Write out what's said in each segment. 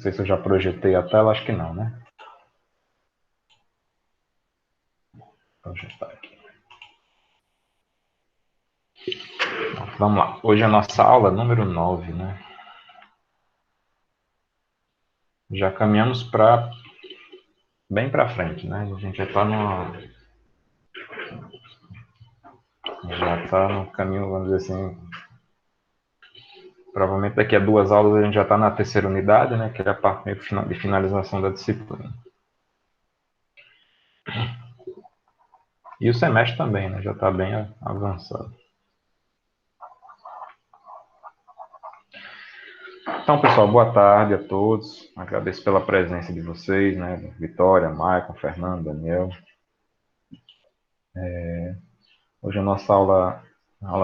sei se eu já projetei a tela, acho que não, né? Vou projetar aqui. Vamos lá. Hoje a nossa aula número 9, né? Já caminhamos bem para frente, né? A gente já está no caminho, vamos dizer assim. Provavelmente daqui a 2 aulas a gente já está na terceira unidade, né? Que é a parte meio de finalização da disciplina. E o semestre também, né? Já está bem avançado. Então, pessoal, boa tarde a todos. Agradeço pela presença de vocês, né? Vitória, Maicon, Fernando, Daniel. Hoje a nossa aula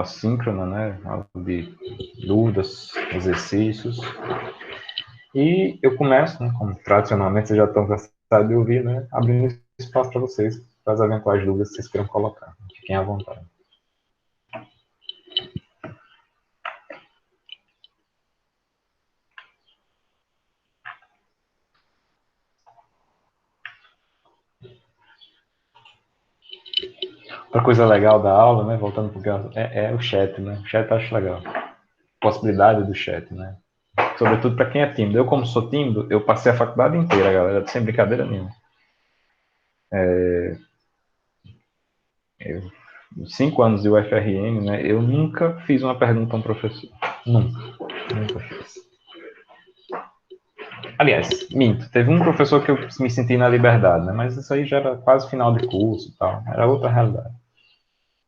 síncrona, né? Aula de dúvidas, exercícios. E eu começo, né? Como tradicionalmente vocês já estão cansados de ouvir, né? Abrindo espaço para vocês, para as eventuais dúvidas que vocês queiram colocar. Fiquem à vontade. Outra coisa legal da aula, né? Voltando para é o chat, né? O chat eu acho legal. Possibilidade do chat, né? Sobretudo para quem é tímido. Eu, como sou tímido, eu passei a faculdade inteira, galera, sem brincadeira nenhuma. 5 anos de UFRN, né? Eu nunca fiz uma pergunta a um professor. Nunca fiz. Aliás, minto. Teve um professor que eu me senti na liberdade, né? Mas isso aí já era quase final de curso e tal. Era outra realidade.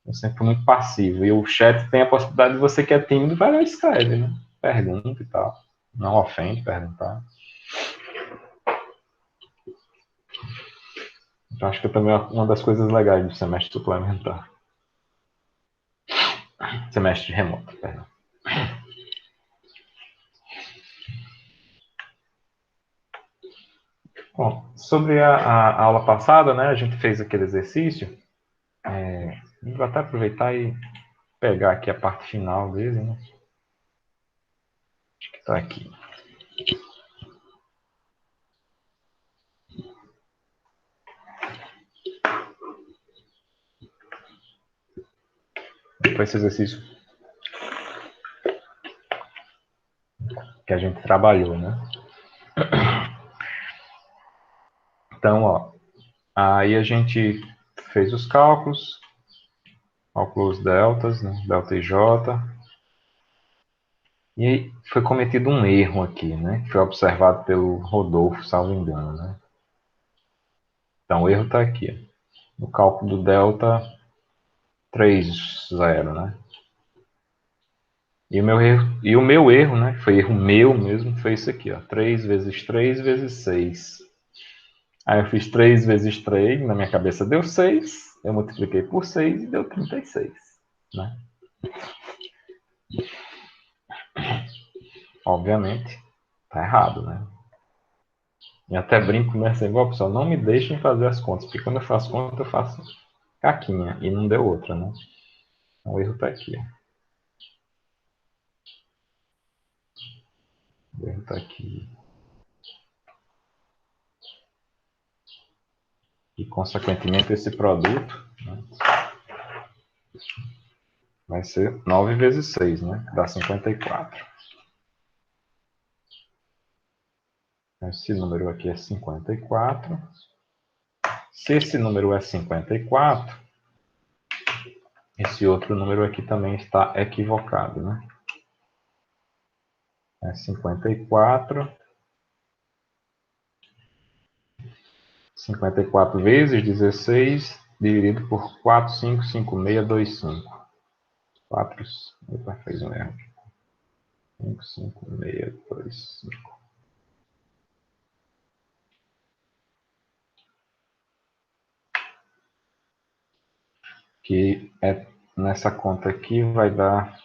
Eu sempre fui muito passivo. E o chat tem a possibilidade de você que é tímido, vai lá e escreve, né? Pergunta e tal. Não ofende perguntar. Então, acho que também é uma das coisas legais do semestre suplementar. Semestre remoto, perdão. Bom, sobre a aula passada, né? A gente fez aquele exercício. Vou até aproveitar e pegar aqui a parte final dele, né? Acho que está aqui. Foi esse exercício que a gente trabalhou, né? Então, ó, aí a gente fez os cálculos deltas, né? Delta e J. E foi cometido um erro aqui, né? Que foi observado pelo Rodolfo, salvo engano, né? Então, o erro está aqui. No cálculo do delta 3,0, né? E o meu erro, né? Foi erro meu mesmo, foi isso aqui, ó. 3 vezes 3 vezes 6. Aí eu fiz 3 vezes 3, na minha cabeça deu 6. Eu multipliquei por 6 e deu 36, né? Obviamente, tá errado, né? E até brinco, né? Assim, igual, pessoal, não me deixem fazer as contas, porque quando eu faço conta, eu faço caquinha, e não deu outra, né? Então, o erro tá aqui, ó. O erro tá aqui. E, consequentemente, esse produto, né, vai ser 9 vezes 6, né? Dá 54. Esse número aqui é 54. Se esse número é 54, esse outro número aqui também está equivocado, né? É 54. 54 vezes 16, dividido por 4,55625. 4, opa, fez um erro. 5,5625. Que é nessa conta aqui vai dar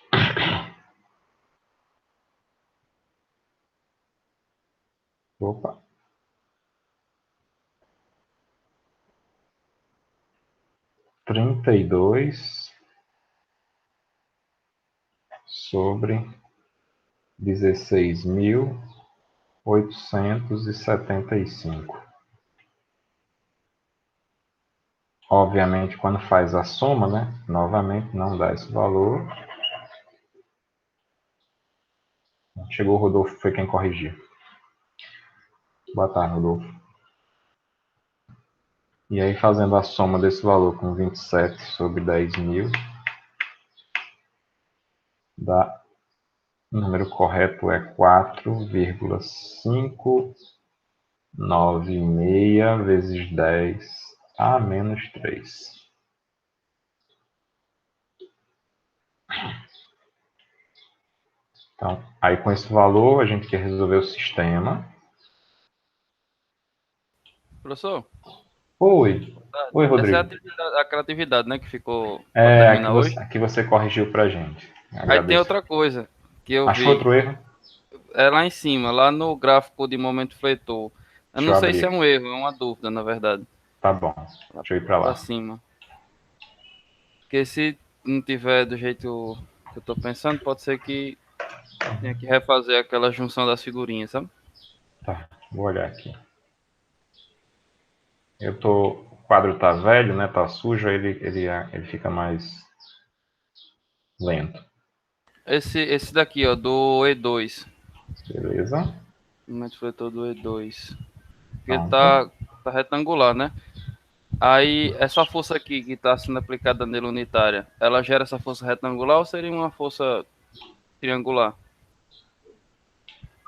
opa, 32 sobre 16.000 875. Obviamente, quando faz a soma, né? Novamente não dá esse valor. Chegou o Rodolfo, foi quem corrigiu. Boa tarde, Rodolfo. E aí, fazendo a soma desse valor com 27 sobre 10.000, dá, o número correto é 4,596 vezes 10 a menos 3. Então, aí com esse valor, a gente quer resolver o sistema. Professor, Oi. Oi, essa é Rodrigo. a criatividade, né, que ficou para É, terminar hoje. aqui você corrigiu pra gente. Aí tem Agradeço. outra coisa que eu Achou vi, outro erro? é lá em cima, lá no gráfico de momento fletor. Eu Deixa não eu sei se abrir é aqui. um erro, é uma dúvida, na verdade. Tá bom. Lá Deixa eu ir pra para lá. cima. Porque se não tiver do jeito que eu tô pensando, pode ser que tenha que refazer aquela junção das figurinhas, sabe? Tá, vou olhar aqui. O quadro tá velho, né? Tá sujo, aí ele fica mais lento. Esse daqui, ó, do E2. Beleza? Momento fletor do E2. Porque Pronto. tá retangular, né? Aí, essa força aqui que está sendo aplicada nele unitária, ela gera essa força retangular ou seria uma força triangular?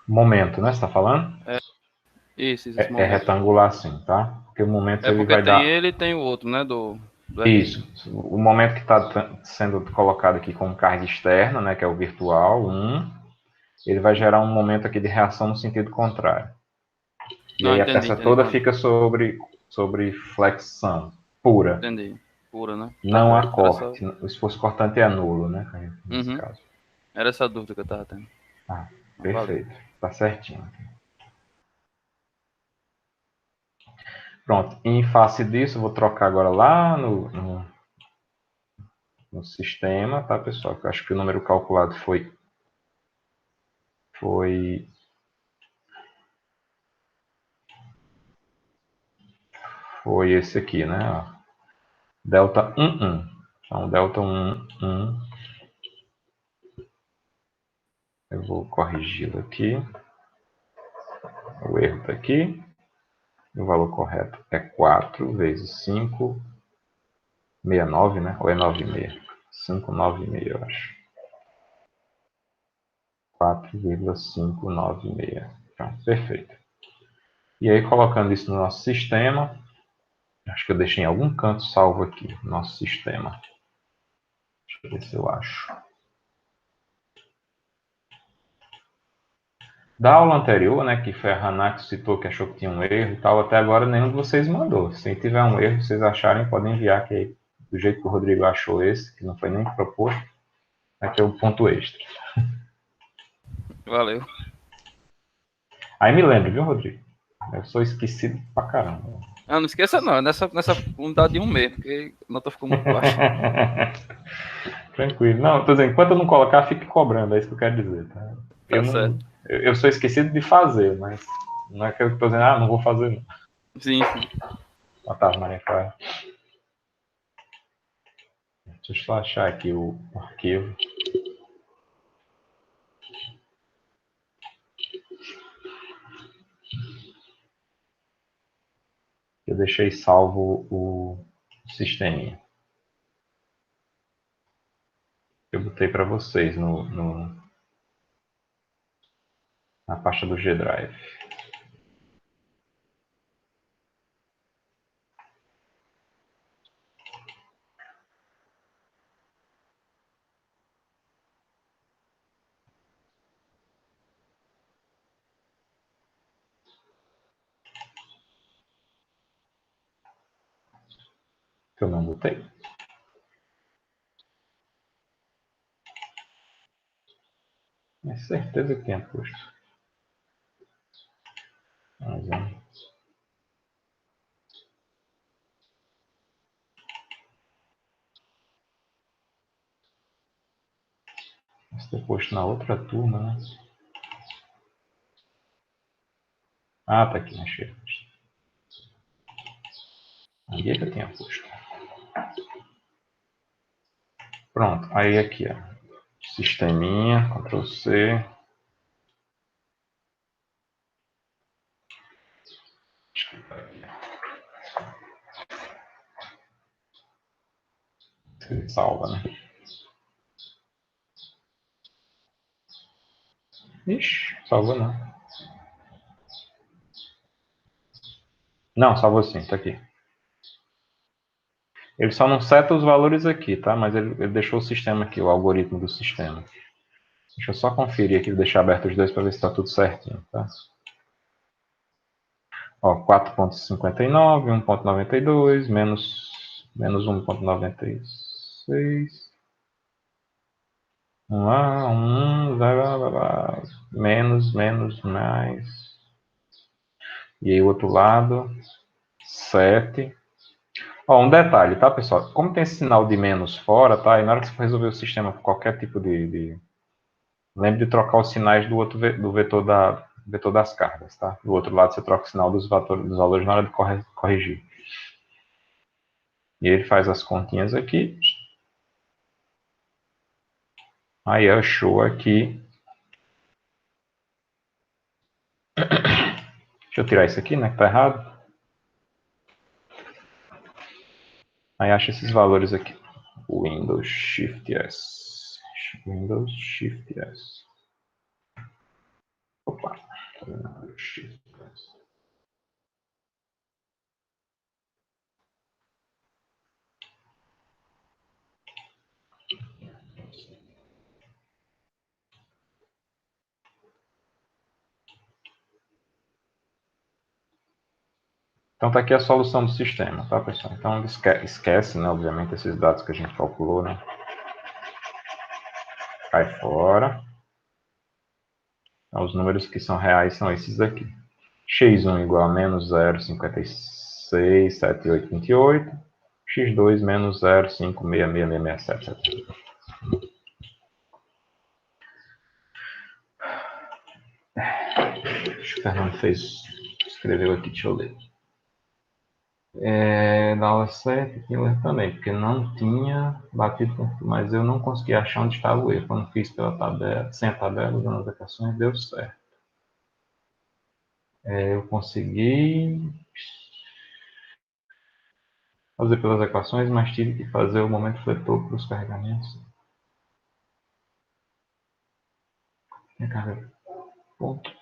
Momento, né? Você tá falando? Isso, esse É momento. retangular sim, tá? Porque o momento É ele porque vai tem dar. ele e tem o outro, né? Do R1. Isso. O momento que está sendo colocado aqui como carga externa, né? Que é o virtual, ele vai gerar um momento aqui de reação no sentido contrário. E Não, aí a entendi, peça entendi. toda Pronto. fica sobre flexão pura. Entendi. Pura, né? Tá Não há certo. corte. O esforço cortante é nulo, né? Nesse Uhum. caso. Era essa dúvida que eu tava tendo. Ah, Valeu. perfeito. Tá certinho. Pronto. Em face disso, eu vou trocar agora lá no sistema, tá, pessoal? Eu acho que o número calculado foi, foi esse aqui, né? Delta 1,1. Então, delta 1,1. Eu vou corrigi-lo aqui. O erro está aqui. O valor correto é 4 vezes 5,69, né? Ou é 9,6? 5,96, eu acho. 4,596. Então, perfeito. E aí, colocando isso no nosso sistema, acho que eu deixei em algum canto salvo aqui, nosso sistema. Deixa eu ver se eu acho. Da aula anterior, né, que foi a Haná que citou que achou que tinha um erro e tal, até agora nenhum de vocês mandou. Se tiver um erro, vocês acharem, podem enviar, que aí, do jeito que o Rodrigo achou esse, que não foi nem proposto, vai ter um ponto extra. Valeu. Aí me lembre, viu, Rodrigo? Eu sou esquecido pra caramba. Ah, não esqueça não, é nessa unidade de um mesmo, porque a nota ficou muito baixa. Tranquilo. Não, tô dizendo, enquanto eu não colocar, fique cobrando, é isso que eu quero dizer, tá? Eu Tá não, certo. eu sou esquecido de fazer, mas não é que eu tô dizendo, não vou fazer não. Sim, sim. Boa tarde, Maria Clara. Deixa eu só achar aqui o arquivo. Eu deixei salvo o sisteminha. Eu botei para vocês na pasta do G Drive. Que eu não botei. Mas certeza que tinha posto. Mas ter posto na outra turma, né? Ah, tá aqui, achei. Onde é que eu tinha posto? Pronto, aí aqui, ó. Sisteminha, Ctrl C. Você salva, né? Ixi, salvou não. Não, salvou sim, tá aqui. Ele só não seta os valores aqui, tá? Mas ele deixou o sistema aqui, o algoritmo do sistema. Deixa eu só conferir aqui, deixar aberto os dois para ver se está tudo certinho, tá? Ó, 4,59, 1,92, menos 1,96. Lá, menos, mais. E aí o outro lado, 7. Ó, um detalhe, tá, pessoal? Como tem esse sinal de menos fora, tá? E na hora que você for resolver o sistema com qualquer tipo de... Lembre de trocar os sinais do vetor das cargas, tá? Do outro lado você troca o sinal dos valores na hora de corrigir. E ele faz as continhas aqui. Aí achou aqui. Deixa eu tirar isso aqui, né? Que tá errado. Aí acha esses valores aqui. Windows Shift S. Windows Shift S. Opa. Windows Shift S. Então tá aqui a solução do sistema, tá, pessoal? Então esquece, né, obviamente, esses dados que a gente calculou, né? Cai fora. Então, os números que são reais são esses aqui. X1 igual a menos 0,567828. X2 menos 0,56667. Acho que o Fernando escreveu aqui, deixa eu ler. Na aula 7 tinha um erro também, porque não tinha batido, mas eu não consegui achar onde estava o erro. Quando fiz pela tabela, sem a tabela, usando as equações, deu certo. Eu consegui fazer pelas equações, mas tive que fazer o momento fletor para os carregamentos. Minha carga, ponto.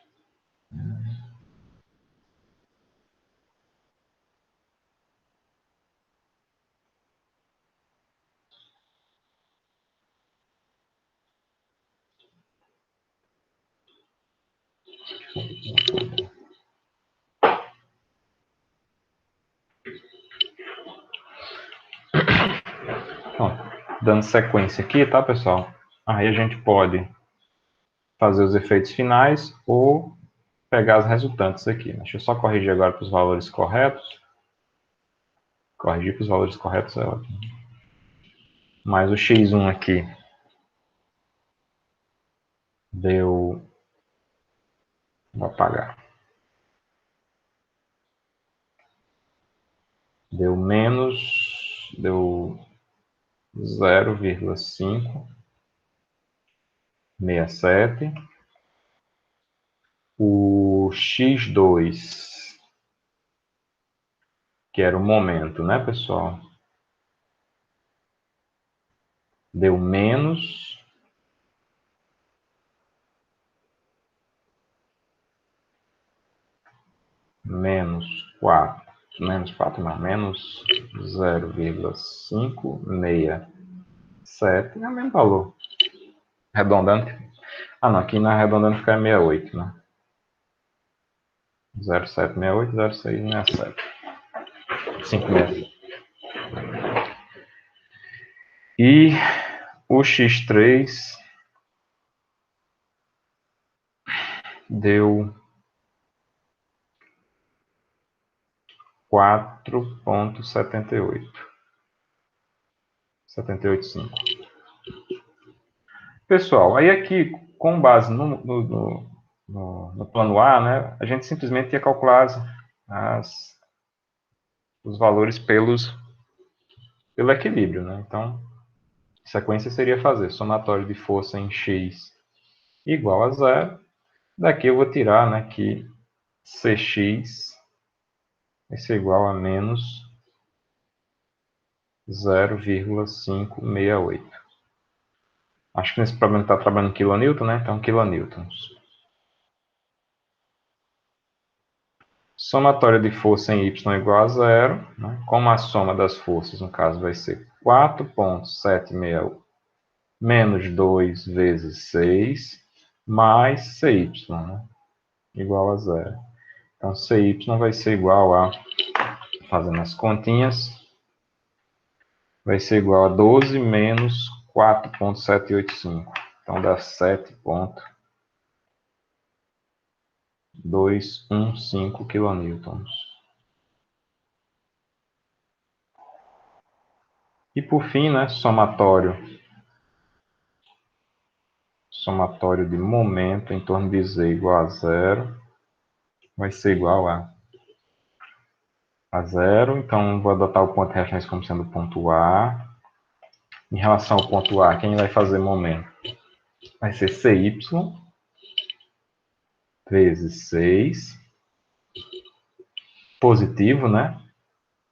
Bom, dando sequência aqui, tá, pessoal? Aí a gente pode fazer os efeitos finais ou pegar as resultantes aqui. Deixa eu só corrigir agora para os valores corretos. Corrigir para os valores corretos é ótimo. Mas o x1 aqui deu... Vou apagar. Deu menos... Deu 0,567. O x2, que era o momento, né, pessoal? Deu menos 4, menos 4 não, menos 0,567, é o mesmo valor. Arredondando. Ah, não, aqui na arredondando fica 68, né? 0768, 0667. 567. E o X3 deu 4,78. 785. Pessoal, aí aqui, com base no no plano A, né, a gente simplesmente ia calcular os valores pelo equilíbrio, né? Então, a sequência seria fazer somatório de força em x igual a zero. Daqui eu vou tirar, né, que Cx vai ser igual a menos 0,568. Acho que nesse problema está trabalhando quilonewton, né? Então, quilonewtons. Somatório de força em y igual a zero, né? Como a soma das forças, no caso, vai ser 4,768 menos 2 vezes 6 mais CY, né? Igual a zero. Então, CY vai ser igual a, fazendo as continhas, vai ser igual a 12 menos 4,785. Então, dá 7,215 quilonewtons. E por fim, né, somatório de momento em torno de Z igual a zero, vai ser igual a zero. Então, vou adotar o ponto de referência como sendo o ponto A. Em relação ao ponto A, quem vai fazer momento? Vai ser CY vezes 6, positivo, né?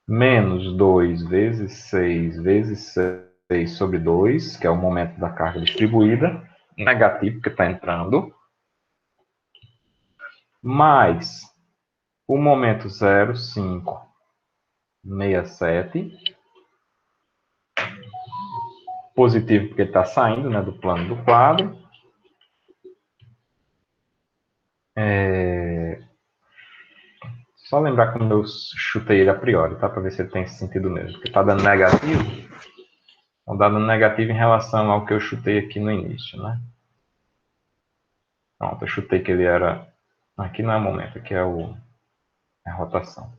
Menos 2 vezes 6 vezes 6 sobre 2, que é o momento da carga distribuída, negativo, porque está entrando, mais o momento 0,567, positivo porque ele está saindo, né, do plano do quadro. Só lembrar como eu chutei ele a priori, tá? Para ver se ele tem esse sentido mesmo. Porque está dando negativo. Está dando negativo em relação ao que eu chutei aqui no início, né? Pronto, eu chutei que ele era... Aqui não é o momento, aqui é a rotação.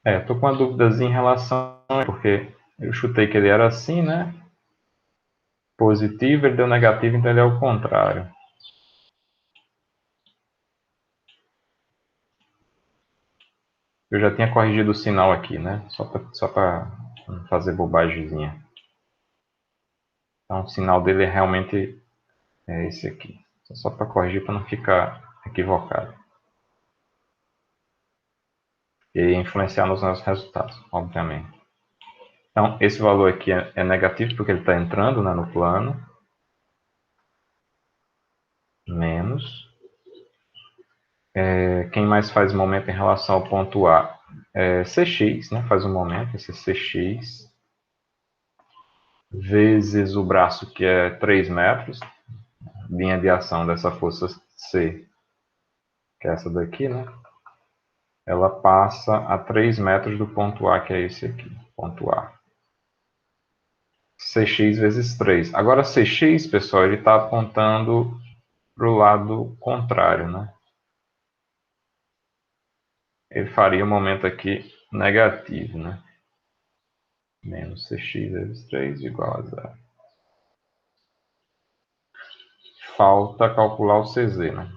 Estou com uma dúvidazinha em relação... Porque eu chutei que ele era assim, né? Positivo, ele deu negativo, então ele é o contrário. Eu já tinha corrigido o sinal aqui, né? Só para não fazer bobagemzinha. Então, o sinal dele realmente é esse aqui. Só para corrigir, para não ficar equivocado. E influenciar nos nossos resultados, obviamente. Então, esse valor aqui é negativo porque ele está entrando, né, no plano. Menos. Quem mais faz o momento em relação ao ponto A? Cx, né? Faz o momento, esse Cx. Vezes o braço, que é 3 metros. Linha de ação dessa força C, que é essa daqui, né? Ela passa a 3 metros do ponto A, que é esse aqui, ponto A. Cx vezes 3. Agora, Cx, pessoal, ele está apontando para o lado contrário, né? Ele faria um momento aqui negativo, né? Menos Cx vezes 3 igual a zero. Falta calcular o Cz, né?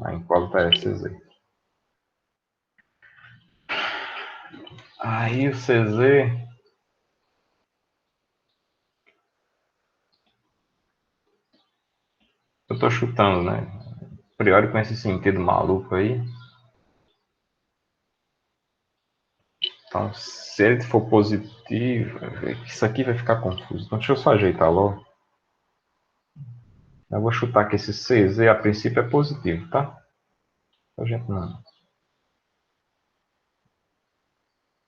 A incógnita é Cz. Aí o Cz... Eu estou chutando, né? A priori com esse sentido maluco aí. Então, se ele for positivo, isso aqui vai ficar confuso. Então, deixa eu só ajeitar logo. Eu vou chutar que esse CZ a princípio é positivo, tá? A gente não.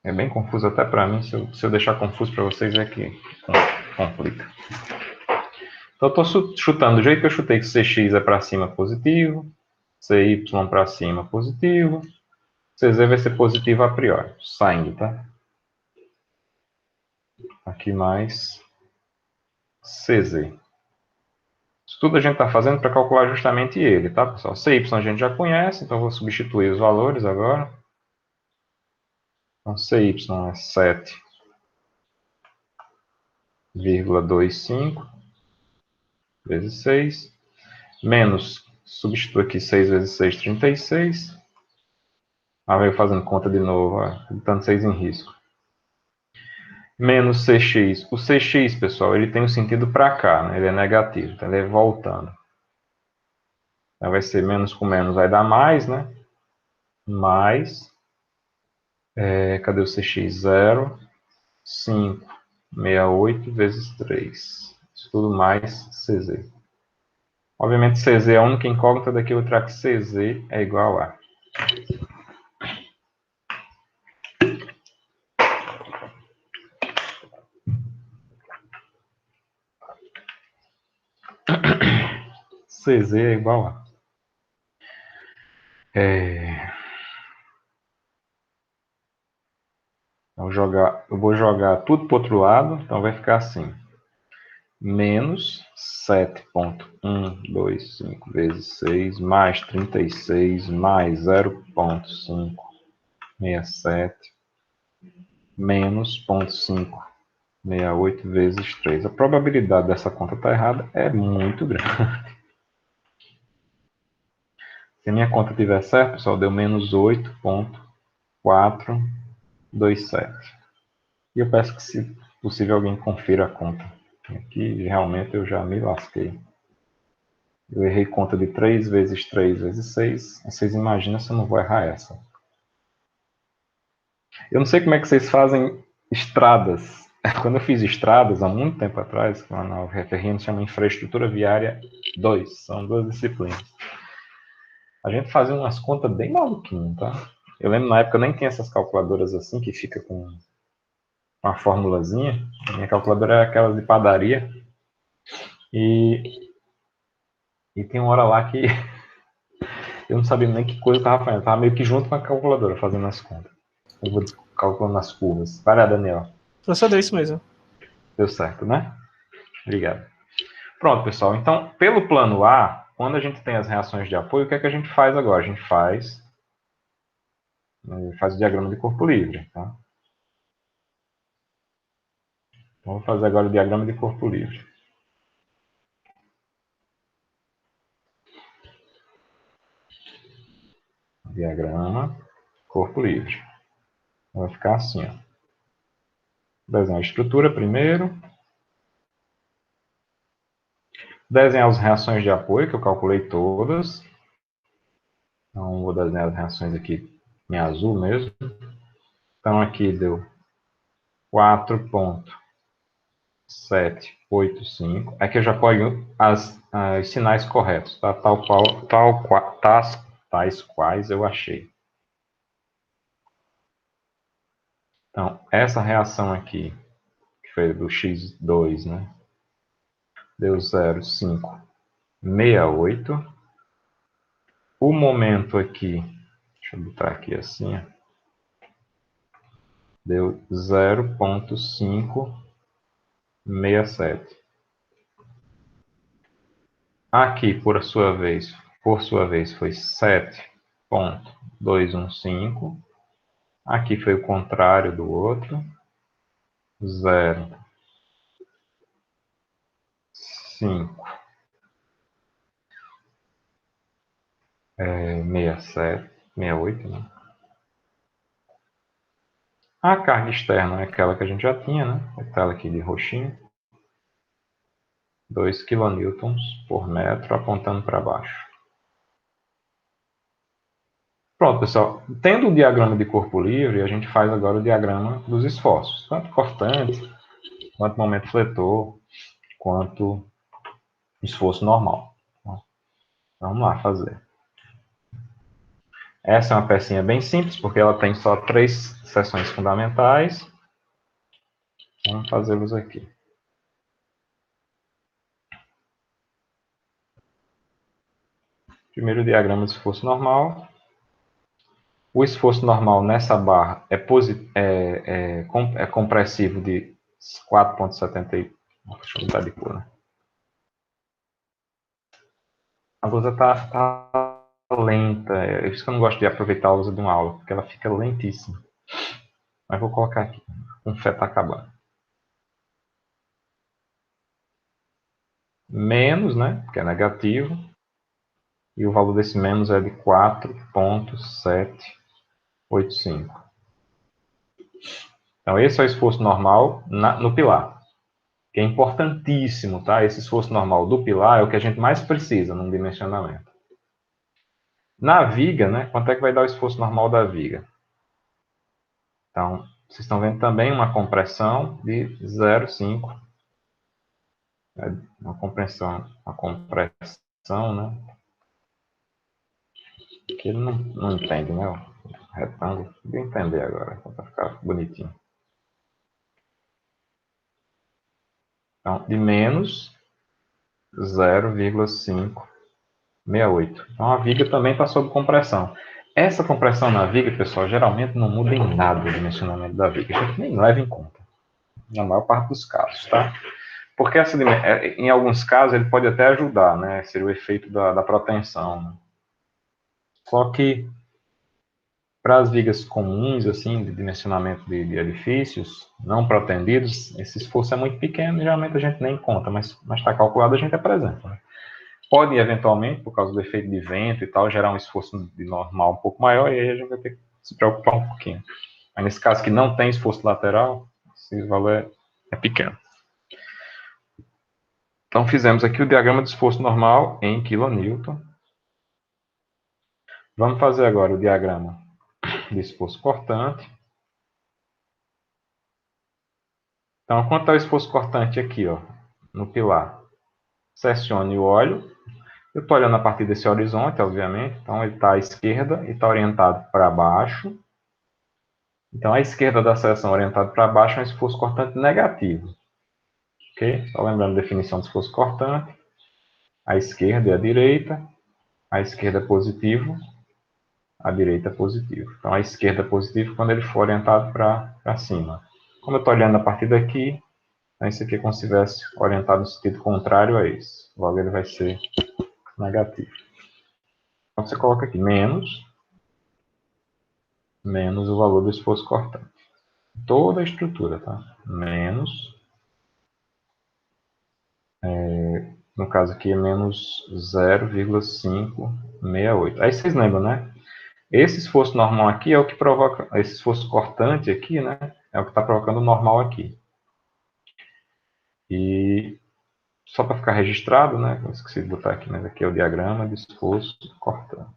É bem confuso até para mim. Se eu deixar confuso para vocês, é que complica. Então, eu estou chutando do jeito que eu chutei que CX é para cima positivo, CY para cima positivo, CZ vai ser positivo a priori, saindo, tá? Aqui mais CZ. Isso tudo a gente está fazendo para calcular justamente ele, tá, pessoal? CY a gente já conhece, então eu vou substituir os valores agora. Então, CY é 7,25 vezes 6, menos, substituo aqui 6 vezes 6, 36. Veio fazendo conta de novo, botando 6 em risco. Menos CX. O CX, pessoal, ele tem um sentido para cá, né? Ele é negativo, então ele é voltando. Então vai ser menos com menos, vai dar mais, né? Mais, cadê o CX? 0, 5, 68 vezes 3. Isso tudo mais CZ. Obviamente, CZ é a única incógnita daqui, eu vou tirar que CZ é igual a. CZ é igual a. Eu vou jogar tudo para o outro lado, então vai ficar assim. Menos 7,125 vezes 6, mais 36, mais 0,567, menos 0,568 vezes 3. A probabilidade dessa conta estar errada é muito grande. Se a minha conta estiver certa, pessoal, deu menos 8,427. E eu peço que, se possível, alguém confira a conta. Aqui, realmente, eu já me lasquei. Eu errei conta de 3 vezes 3 vezes 6. Vocês imaginam se eu não vou errar essa. Eu não sei como é que vocês fazem estradas. Quando eu fiz estradas, há muito tempo atrás, lá na UFRN, se chama Infraestrutura Viária 2. São 2 disciplinas. A gente fazia umas contas bem maluquinhas, tá? Eu lembro na época eu nem tinha essas calculadoras assim, que fica com uma formulazinha. A minha calculadora era aquelas de padaria. E tem uma hora lá que eu não sabia nem que coisa eu estava fazendo. Eu estava meio que junto com a calculadora, fazendo as contas. Eu vou calculando as curvas. Vai lá, Daniel. Professor, é isso mesmo. Deu certo, né? Obrigado. Pronto, pessoal. Então, pelo plano A, quando a gente tem as reações de apoio, o que é que a gente faz agora? A gente faz o diagrama de corpo livre. Tá? Vamos fazer agora o diagrama de corpo livre. Diagrama, corpo livre. Vai ficar assim, ó. Desenhar a estrutura primeiro. Desenhar as reações de apoio, que eu calculei todas. Então, vou desenhar as reações aqui em azul mesmo. Então, aqui deu 4,785. Aqui eu já ponho os sinais corretos, tá? Tais quais eu achei. Então, essa reação aqui, que foi do X2, né? Deu 0,568. O momento aqui, deixa eu botar aqui assim, ó, deu 0,567. Aqui, por sua vez, foi 7,215. Aqui foi o contrário do outro. 0,567, 68, né? A carga externa é aquela que a gente já tinha, né? A tela aqui de roxinho. 2 kN por metro, apontando para baixo. Pronto, pessoal. Tendo o diagrama de corpo livre, a gente faz agora o diagrama dos esforços. Tanto cortante, quanto momento fletor, quanto esforço normal. Vamos lá fazer. Essa é uma pecinha bem simples, porque ela tem só 3 seções fundamentais. Vamos fazê-los aqui. Primeiro diagrama de esforço normal. O esforço normal nessa barra é compressivo de 4,70. Deixa eu mudar de cor, né? A lousa está lenta. É isso que eu não gosto de aproveitar a lousa de uma aula, porque ela fica lentíssima. Mas vou colocar aqui, com fé está acabando. Menos, né, que é negativo, e o valor desse menos é de 4,785. Então, esse é o esforço normal no pilar, que é importantíssimo, tá? Esse esforço normal do pilar é o que a gente mais precisa num dimensionamento. Na viga, né, quanto é que vai dar o esforço normal da viga? Então, vocês estão vendo também uma compressão de 0,5. Uma compressão, né? Que ele não entende, né? O retângulo. Vou entender agora, para ficar bonitinho. Então, de menos 0,568. Então, a viga também está sob compressão. Essa compressão na viga, pessoal, geralmente não muda em nada o dimensionamento da viga. A gente nem leva em conta, na maior parte dos casos, tá? Porque em alguns casos ele pode até ajudar, né? Seria o efeito da protensão. Né? Só que para as vigas comuns, assim, de dimensionamento de edifícios não pretendidos, esse esforço é muito pequeno e geralmente a gente nem conta, mas está calculado, a gente apresenta. Né? Pode, eventualmente, por causa do efeito de vento e tal, gerar um esforço de normal um pouco maior e aí a gente vai ter que se preocupar um pouquinho. Mas nesse caso que não tem esforço lateral, esse valor é pequeno. Então, fizemos aqui o diagrama de esforço normal em kN. Vamos fazer agora o diagrama de esforço cortante. Então, quanto ao esforço cortante aqui, ó, no pilar? Sessione o óleo. Eu estou olhando a partir desse horizonte, obviamente. Então, ele está à esquerda e está orientado para baixo. Então, a esquerda da seção orientada para baixo é um esforço cortante negativo. Ok? Só lembrando a definição de esforço cortante. A esquerda e a direita. A esquerda é positivo, a direita é positivo. Então, a esquerda é positivo quando ele for orientado para cima. Como eu estou olhando a partir daqui, então isso aqui é como se estivesse orientado no sentido contrário a esse. Logo, ele vai ser negativo. Então, você coloca aqui menos o valor do esforço cortante. Toda a estrutura, tá? Menos, no caso aqui é menos 0,568. Aí vocês lembram, né? Esse esforço normal aqui é o que provoca, esse esforço cortante aqui, né? É o que está provocando o normal aqui. E só para ficar registrado, né? Eu esqueci de botar aqui, mas aqui é o diagrama de esforço cortante.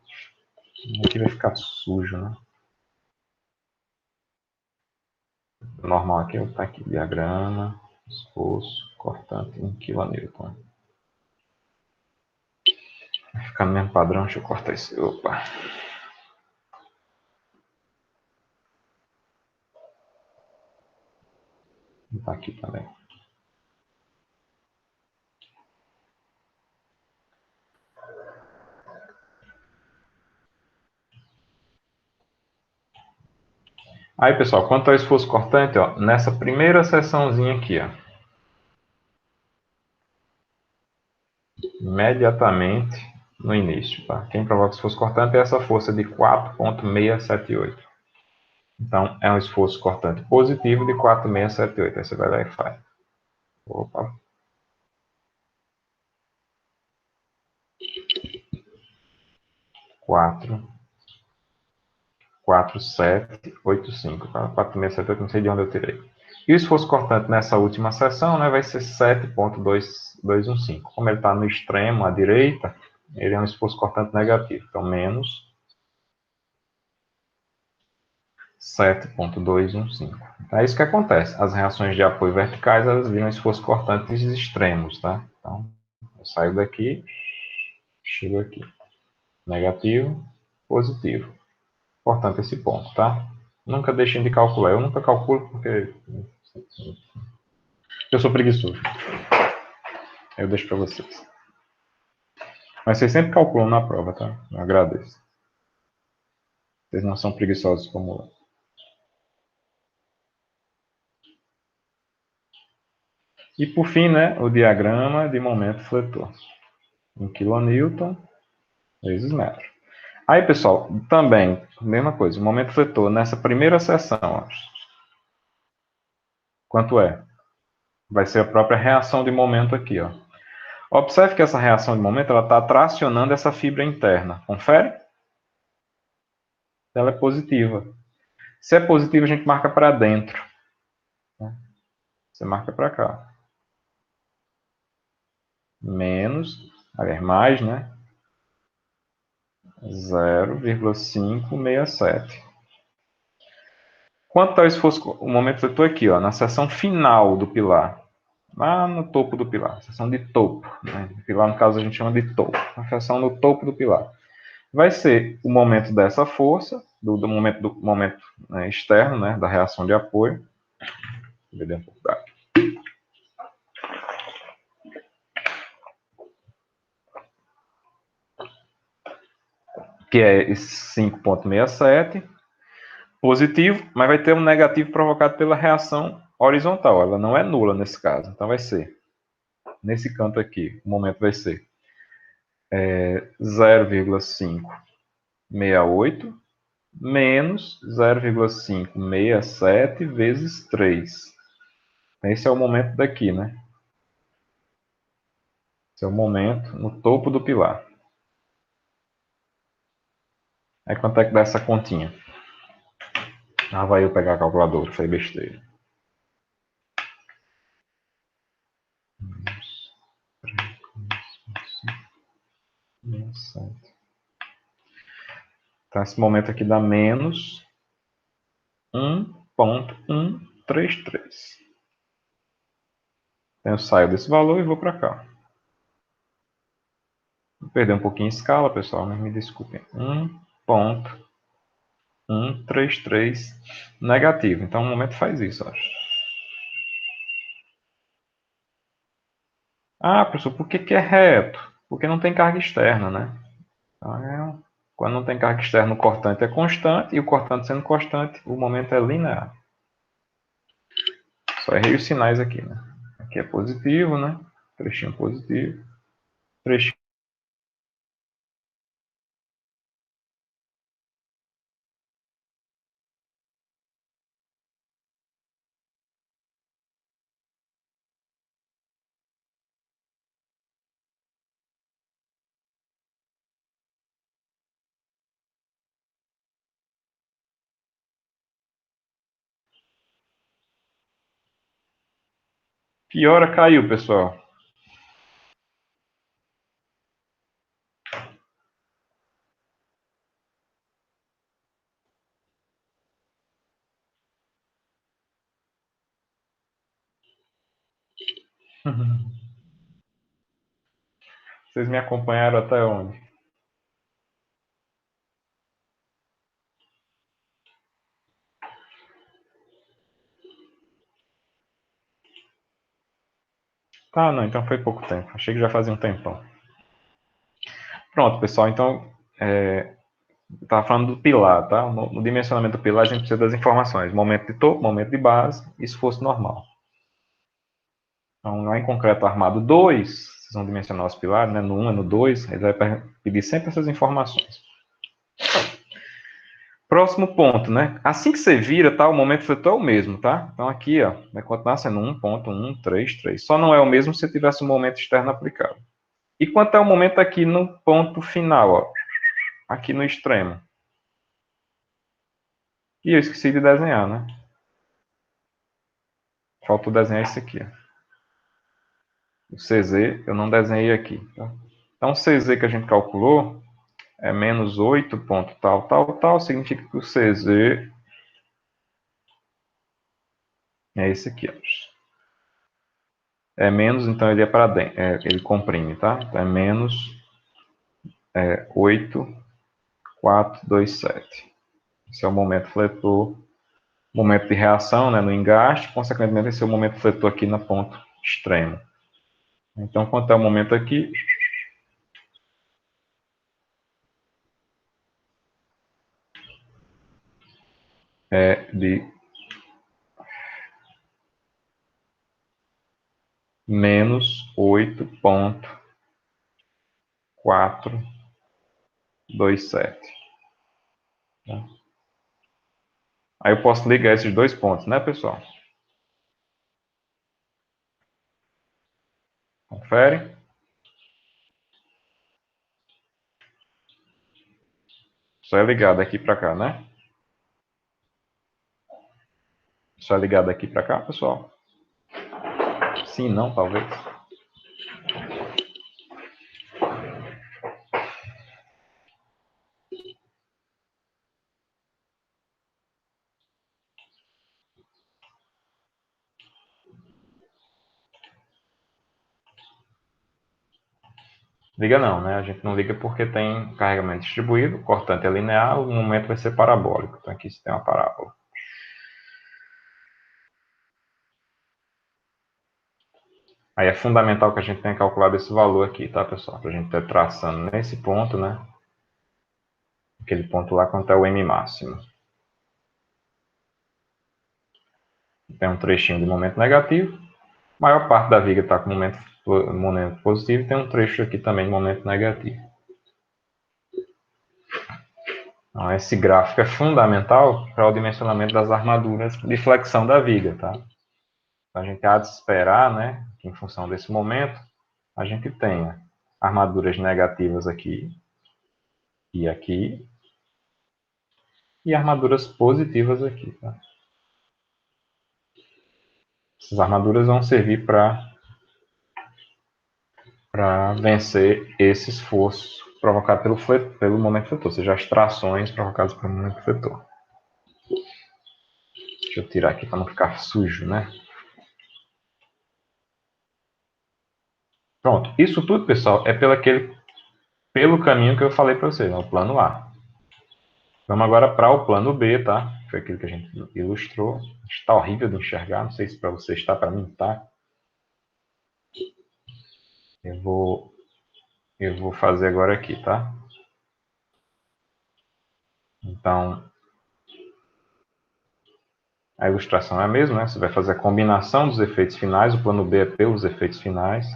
Aqui vai ficar sujo, né? O normal aqui, eu vou botar aqui, diagrama, esforço cortante em kN. Vai ficar no mesmo padrão, deixa eu cortar esse. Opa! Vou botar aqui também. Aí, pessoal, quanto ao esforço cortante, ó, nessa primeira seçãozinha aqui, ó, imediatamente no início, tá? Quem provoca esforço cortante é essa força de 4,678. Então, é um esforço cortante positivo de 4,678. Aí você vai lá e faz. Opa. Quatro, 4,785. 4,678, não sei de onde eu tirei. E o esforço cortante nessa última seção, né, vai ser 7,215. Como ele está no extremo, à direita, ele é um esforço cortante negativo. Então, menos 7,215. Então, é isso que acontece. As reações de apoio verticais, elas viram esforço cortantes extremos, tá? Então, eu saio daqui, chego aqui. Negativo, positivo. Importante esse ponto, tá? Nunca deixem de calcular. Eu nunca calculo porque eu sou preguiçoso. Eu deixo para vocês. Mas vocês sempre calculam na prova, tá? Eu agradeço. Vocês não são preguiçosos como eu. E por fim, né, o diagrama de momento fletor. 1 kN vezes metro. Aí, pessoal, também, mesma coisa, o momento fletor nessa primeira seção, ó, Quanto é? Vai ser a própria reação de momento aqui, ó. Observe que essa reação de momento ela está tracionando essa fibra interna. Confere? Ela é positiva. Se é positiva, a gente marca para dentro. Você marca para cá. Menos, aliás, mais, né? 0,567. Quanto talvez fosse o momento que eu estou aqui, ó, na seção final do pilar. Lá no topo do pilar. Seção de topo. Né? Pilar, no caso, a gente chama de topo. A seção no topo do pilar. Vai ser o momento dessa força, do momento né, externo, né, da reação de apoio. Vou beber um pouco d'água. Que é esse 5,67. Positivo, mas vai ter um negativo provocado pela reação horizontal. Ela não é nula nesse caso. Então vai ser, nesse canto aqui, o momento vai ser 0,568 menos 0,567 vezes 3. Esse é o momento daqui, né? Esse é o momento no topo do pilar. Aí quanto é que dá essa continha? Ah, vai eu pegar a calculadora, foi besteira. Então esse momento aqui dá menos 1,133. Então eu saio desse valor e vou para cá. Vou perder um pouquinho a escala, pessoal, mas me desculpem. 1,133 negativo. Então o momento faz isso, ó. Ah, professor, por que é reto? Porque não tem carga externa, né? Então, quando não tem carga externa, o cortante é constante, e o cortante sendo constante, o momento é linear. Só errei os sinais aqui, né? Aqui é positivo, né? Trechinho positivo. Trechinho. Que hora caiu, pessoal? Vocês me acompanharam até onde? Tá, não, então foi pouco tempo. Achei que já fazia um tempão. Pronto, pessoal, então, estava falando do pilar, tá? No dimensionamento do pilar, a gente precisa das informações. Momento de topo, momento de base e esforço normal. Então, lá em concreto armado 2, vocês vão dimensionar os pilares, né? No 1 e no 2, ele vai pedir sempre essas informações. Próximo ponto, né? Assim que você vira, tá? O momento fletor é o mesmo, tá? Então aqui, ó, vai continuar sendo 1,133. Só não é o mesmo se tivesse um momento externo aplicado. E quanto é o momento aqui no ponto final, ó? Aqui no extremo. E eu esqueci de desenhar, né? Faltou desenhar esse aqui, ó. O CZ eu não desenhei aqui, tá? Então o CZ que a gente calculou é menos 8 ponto tal, tal, tal. Significa que o CZ é esse aqui, ó. É menos, então ele é para dentro, ele comprime, tá? Então é menos 8,427. Esse é o momento fletor, momento de reação, né, no engaste, consequentemente esse é o momento fletor aqui no ponto extremo. Então, quanto é o momento aqui? É de menos 8,427. Tá? Aí eu posso ligar esses dois pontos, né, pessoal? Confere. Só é ligado aqui para cá, né? Só é ligado aqui para cá, pessoal? Sim, não, talvez. Liga não, né? A gente não liga porque tem carregamento distribuído, o cortante é linear, o momento vai ser parabólico. Então aqui você tem uma parábola. Aí é fundamental que a gente tenha calculado esse valor aqui, tá, pessoal? Para a gente estar traçando nesse ponto, né? Aquele ponto lá quanto é o M máximo. Tem um trechinho de momento negativo. A maior parte da viga está com momento positivo e tem um trecho aqui também de momento negativo. Então, esse gráfico é fundamental para o dimensionamento das armaduras de flexão da viga, tá? Então, a gente há de esperar, né, que em função desse momento, a gente tenha armaduras negativas aqui e aqui, e armaduras positivas aqui, tá? Essas armaduras vão servir para vencer esse esforço provocado pelo momento fletor, ou seja, as trações provocadas pelo momento fletor. Deixa eu tirar aqui para não ficar sujo, né? Pronto. Isso tudo, pessoal, é pelo caminho que eu falei para vocês, né? O plano A. Vamos agora para o plano B, tá? Foi aquilo que a gente ilustrou. Está horrível de enxergar, não sei se para você está, para mim tá. Eu vou fazer agora aqui, tá? Então, a ilustração é a mesma, né? Você vai fazer a combinação dos efeitos finais, o plano B é pelos efeitos finais.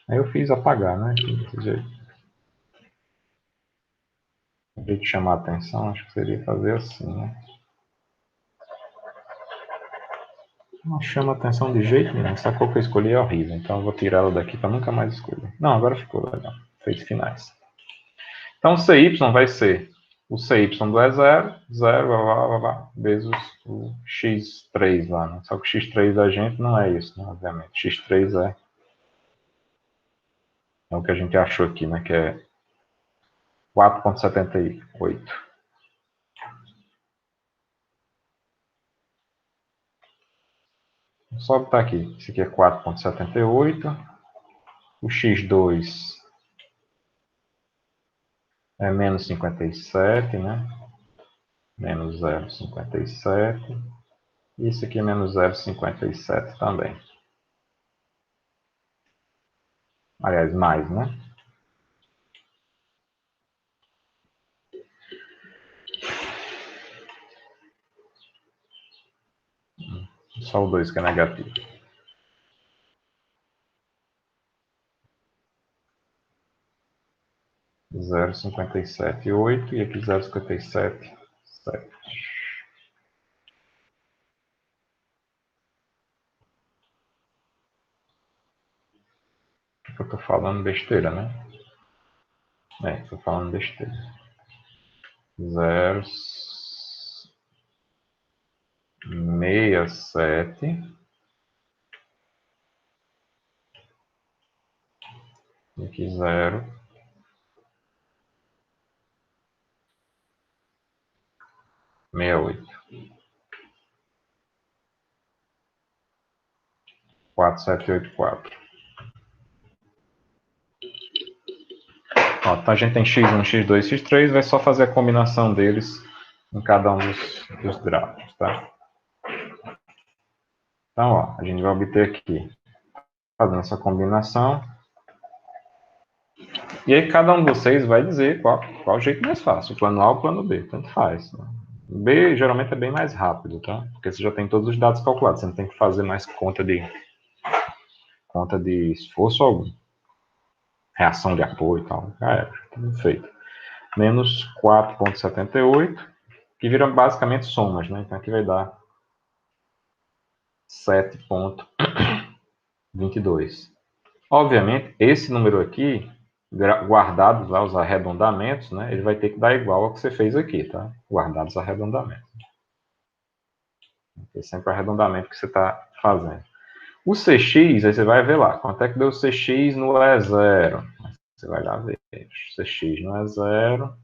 Aí eu fiz apagar, né? Desse jeito. Em vez de chamar a atenção, acho que seria fazer assim, né? Não chama atenção de jeito nenhum. Essa cor que eu escolhi é horrível, então eu vou tirar ela daqui para nunca mais escolher. Não, agora ficou legal. Efeitos finais. Então, o CY vai ser o CY do E0, 0, vezes o X3 lá, né? Só que o X3 da gente não é isso, né? Obviamente. X3 é o que a gente achou aqui, né? Que é 4,78. Só botar aqui. Esse aqui é 4,78. O X2 é menos 57, né? Menos 0,57. E isso aqui é menos 0,57 também. Aliás, mais, né? Só o 2 que é negativo. 0,57,8 e aqui 0,57,7. Eu tô falando besteira, né? Tô falando besteira. 0,67 e aqui 0,68. 4,784. Ó, então a gente tem x1, x2, x3, vai só fazer a combinação deles em cada um dos gráficos, tá? Então, ó, a gente vai obter aqui, fazendo essa combinação. E aí cada um de vocês vai dizer qual o jeito mais fácil, o plano A ou o plano B, tanto faz. Né? O B geralmente é bem mais rápido, tá? Porque você já tem todos os dados calculados, você não tem que fazer mais conta de esforço algum. Reação de apoio e tal. Já é, tudo feito. Menos 4,78 que viram basicamente somas, né? Então aqui vai dar 7,22. Obviamente, esse número aqui, guardados lá os arredondamentos, né? Ele vai ter que dar igual ao que você fez aqui, tá? Guardados os arredondamentos. É sempre o arredondamento que você está fazendo. O CX, aí você vai ver lá, quanto é que deu o CX no E0. Você vai lá ver. CX no E0.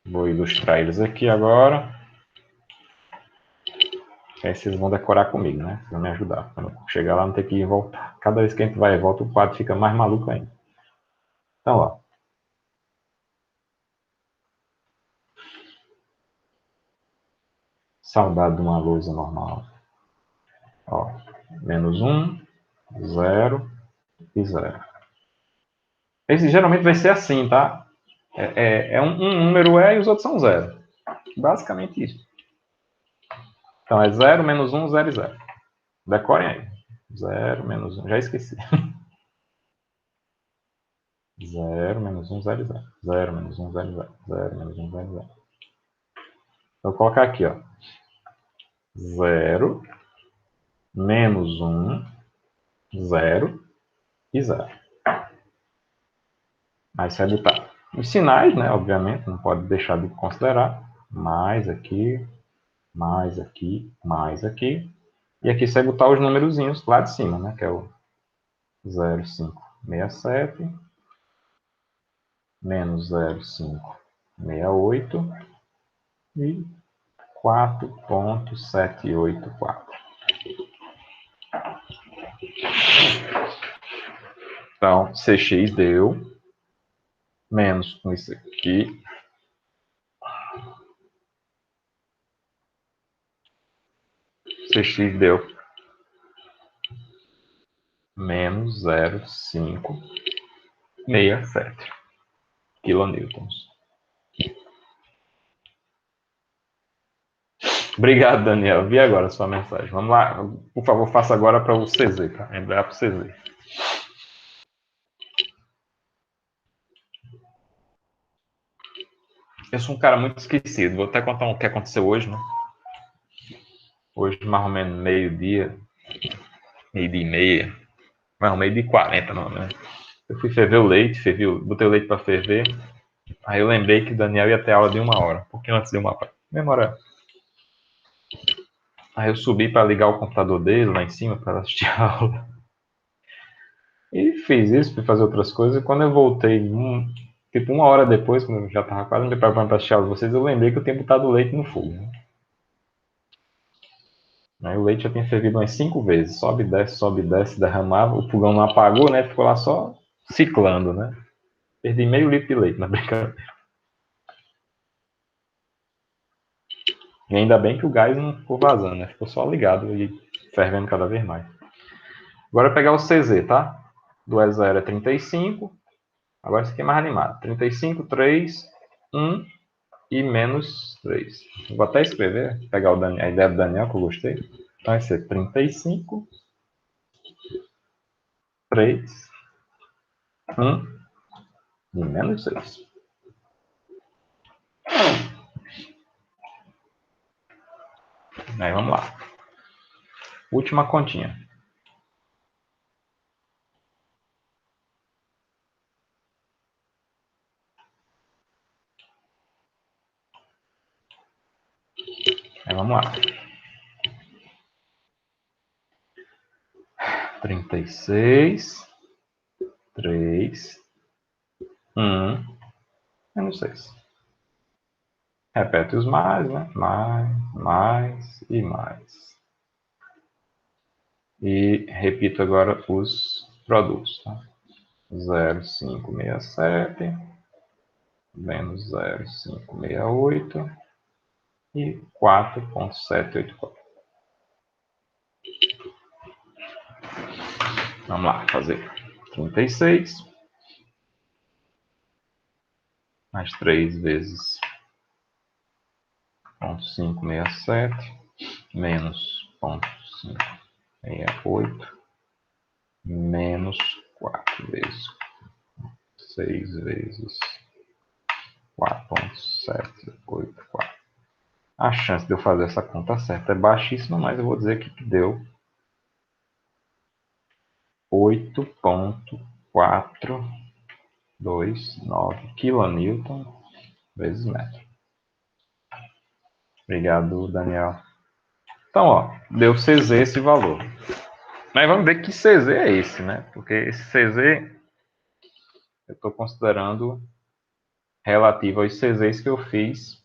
Vou ilustrar eles aqui agora. Aí vocês vão decorar comigo, né? Vocês vão me ajudar. Quando chegar lá, não ter que ir e voltar. Cada vez que a gente vai e volta, o quadro fica mais maluco ainda. Então, ó. Saudade de uma lousa normal. Ó, -1, 0 e 0. Esse geralmente vai ser assim, tá? Um número e os outros são 0. Basicamente isso. Então é 0, -1, 0 e 0. Decorem aí. 0, -1. Já esqueci. 0, -1, 0 e 0. 0, -1, 0 e 0. 0, -1, 0 e 0. Vou colocar aqui, ó. 0, -1, 0 e 0. Aí você vai botar os sinais, né? Obviamente, não pode deixar de considerar. Mais aqui, mais aqui, mais aqui. E aqui você vai botar os númerozinhos lá de cima, né? Que é o 0,567, menos 0,568 e 4,784. Então, CX deu, menos com isso aqui, CX deu menos 0,567 kilonewtons. Obrigado, Daniel. Vi agora a sua mensagem. Vamos lá. Por favor, faça agora para o CZ, tá? Lembrar para o CZ. Eu sou um cara muito esquecido. Vou até contar o que aconteceu hoje, né? Hoje, mais ou menos meio-dia e meia. Não, meio-dia e 40, não, né? Eu fui ferver o leite, botei o leite para ferver. Aí eu lembrei que o Daniel ia ter aula de 1 hora, um pouquinho antes de 1 hora. Mesma hora. Aí eu subi para ligar o computador dele lá em cima para assistir a aula. E fiz isso, fui fazer outras coisas. E quando eu voltei, tipo 1 hora depois, quando eu já estava quase me preparando para assistir a aula de vocês, eu lembrei que eu tinha botado o leite no fogo. Né? Aí o leite já tinha fervido umas 5 vezes. Sobe, desce, derramava. O fogão não apagou, né? Ficou lá só ciclando, né? Perdi meio litro de leite na brincadeira. E ainda bem que o gás não ficou vazando, né? Ficou só ligado e fervendo cada vez mais. Agora pegar o CZ, tá? Do E0 é 35. Agora isso aqui é mais animado. 35, 3, 1 e menos 3. Vou até escrever, pegar a ideia do Daniel, que eu gostei. Então vai ser 35, 3, 1 e menos 6. Aí vamos lá. Última continha. Aí vamos lá. 36, 3, 1, menos 6. Repete os mais, né? Mais e mais. E repito agora os produtos. Tá? 0,567 menos 0,568 e 4,784. Vamos lá, fazer 36 mais 3 vezes 0,567 menos 0,568 menos 4 vezes 6 vezes 4.784. A chance de eu fazer essa conta certa é baixíssima, mas eu vou dizer aqui que deu 8.429 kN vezes metro. Obrigado, Daniel. Então, ó, deu CZ esse valor. Mas vamos ver que CZ é esse, né? Porque esse CZ eu estou considerando relativo aos CZs que eu fiz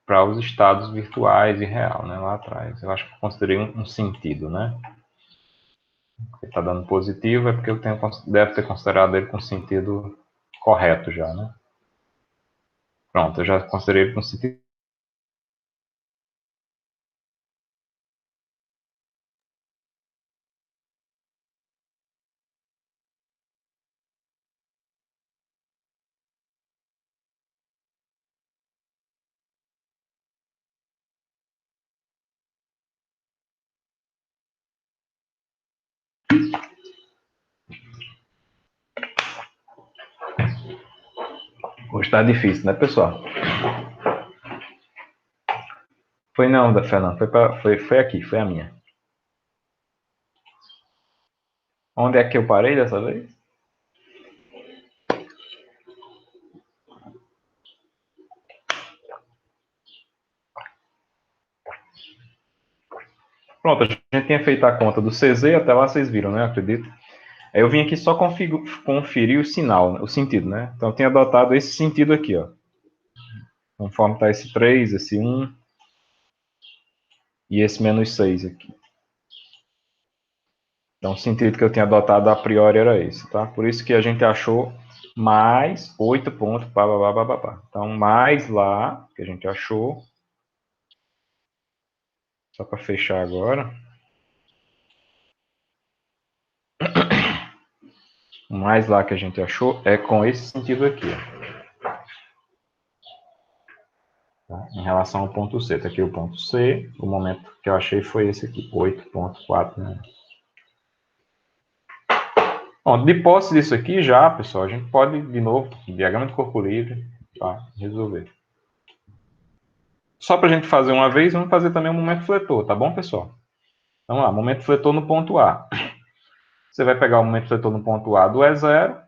para os estados virtuais e real, né? Lá atrás. Eu acho que eu considerei um sentido, né? Está dando positivo é porque eu deve ter considerado ele com sentido correto já, né? Pronto, eu já considerei ele com sentido. Hoje está difícil, né, pessoal? Foi não, da Fernanda, foi aqui, foi a minha. Onde é que eu parei dessa vez? Pronto, a gente tinha feito a conta do CZ, até lá vocês viram, né? Acredito. Aí eu vim aqui só conferir o sinal, o sentido, né? Então eu tinha adotado esse sentido aqui, ó. Conforme está esse 3, esse 1 e esse menos 6 aqui. Então o sentido que eu tinha adotado a priori era esse, tá? Por isso que a gente achou mais 8 pontos, pá, pá, pá, pá, pá. Então mais lá, que a gente achou, só para fechar agora. O mais lá que a gente achou é com esse sentido aqui, ó. Tá? Em relação ao ponto C. Tá aqui o ponto C, o momento que eu achei foi esse aqui, 8.4, né? Bom, de posse disso aqui já, pessoal, a gente pode, de novo, diagrama de corpo livre, tá? Resolver. Só para a gente fazer uma vez, vamos fazer também o momento fletor, tá bom, pessoal? Vamos lá, momento fletor no ponto A. Você vai pegar o momento fletor no ponto A do E0,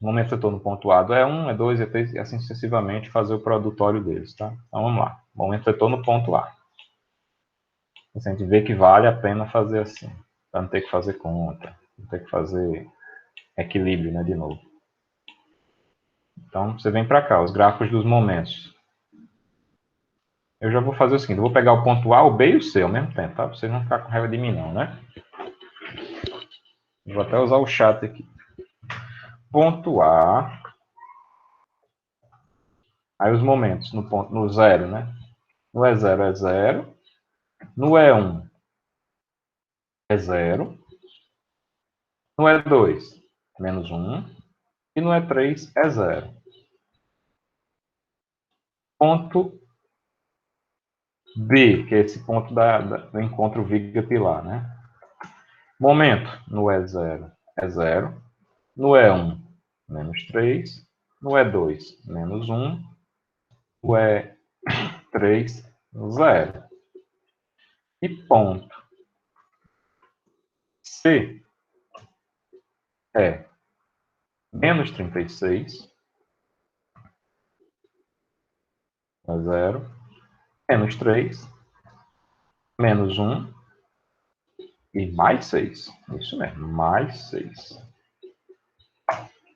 o momento fletor no ponto A do E1, E2, E3, e assim sucessivamente fazer o produtório deles, tá? Então vamos lá, momento fletor no ponto A. A gente vê que vale a pena fazer assim, para não ter que fazer conta, não ter que fazer equilíbrio, né, de novo. Então você vem para cá, os gráficos dos momentos. Eu já vou fazer o seguinte, eu vou pegar o ponto A, o B e o C ao mesmo tempo, tá? Pra vocês não ficarem com raiva de mim não, né? Vou até usar o chat aqui. Ponto A. Aí os momentos no 0, né? No E0 é 0. No E1 é 0. No E2, menos 1. E no E3 é 0. Ponto B, que é esse ponto do encontro viga-pilar, né? Momento no E0 é 0. No E1, menos 3. No E2, menos 1. O E3, 0. E ponto C é menos 36, é 0. Menos 3, menos 1 e mais 6. Isso mesmo, mais 6.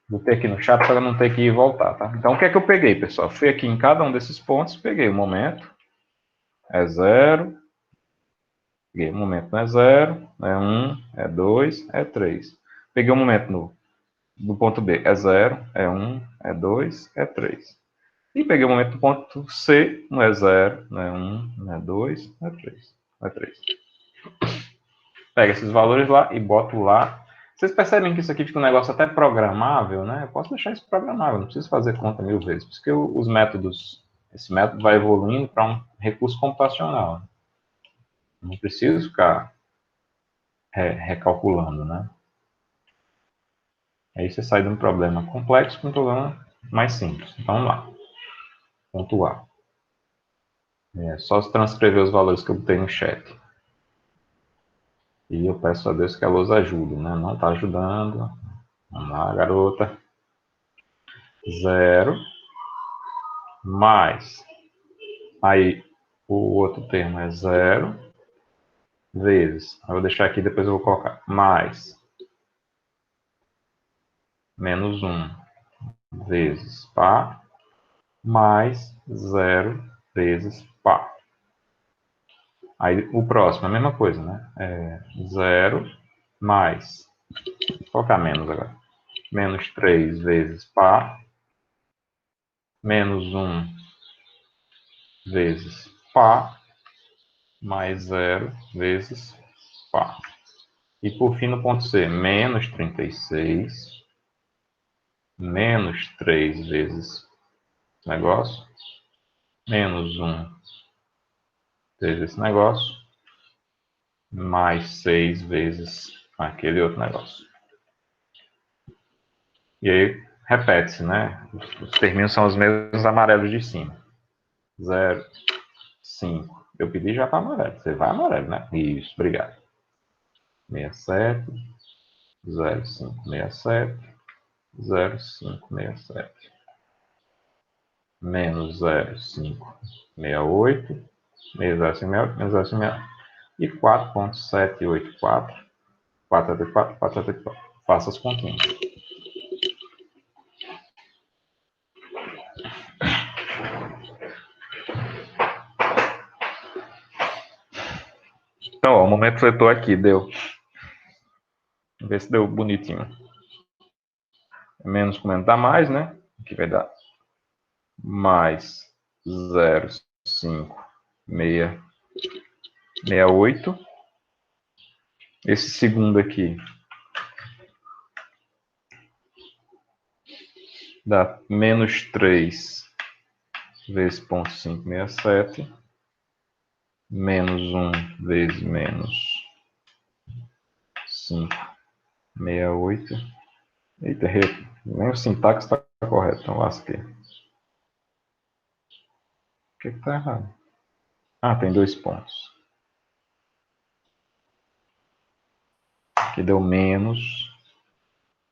Vou ter aqui no chat para não ter que ir e voltar, tá? Então, o que é que eu peguei, pessoal? Fui aqui em cada um desses pontos, peguei o momento, é 0. Peguei o momento no E0, é 1, é 2, é 3. Peguei o momento no ponto B, é 0, é 1, é 2, é 3. E peguei o momento do ponto C, não é 0, não é 1, não é 2, não é 3. Não é 3. Pega esses valores lá e boto lá. Vocês percebem que isso aqui fica um negócio até programável, né? Eu posso deixar isso programável, não preciso fazer conta 1000 vezes. Por isso que os métodos, esse método vai evoluindo para um recurso computacional. Não preciso ficar recalculando, né? Aí você sai de um problema complexo para um problema mais simples. Então, vamos lá. Ponto A. É só transcrever os valores que eu botei no chat. E eu peço a Deus que a luz ajude, né? Não está ajudando. Vamos lá, garota. 0 mais. Aí, o outro termo é 0 vezes. Eu vou deixar aqui, depois eu vou colocar. Mais. Menos 1 vezes pá. Mais 0 vezes pá. Aí, o próximo, a mesma coisa, né? 0 mais. Vou colocar menos agora. Menos 3 vezes pá. Menos 1 vezes pá. Mais 0 vezes pá. E por fim, no ponto C, menos 36, menos 3 vezes negócio, menos 1 vezes esse negócio, mais 6 vezes aquele outro negócio. E aí, repete-se, né? Os termos são os mesmos amarelos de cima. 0, 5. Eu pedi já para amarelo. Você vai amarelo, né? Isso, obrigado. 67, 0, 5, 67, 0, 5, 67. Menos 0, 5, 68, menos 0, 5, 68, menos 0, 5, 68. E 4,784, 474, 474. Faça as continhas. Então, ó, o momento fletou aqui, deu. Vamos ver se deu bonitinho. Menos comendo dá mais, né? Aqui vai dar mais 0, 5, 6, 68. Esse segundo aqui dá menos 3 vezes 0,567. Menos 1 vezes menos 5, 68. Eita, nem o sintaxe está correto, então lasquei. O que está errado? Ah, tem 2 pontos. Aqui deu menos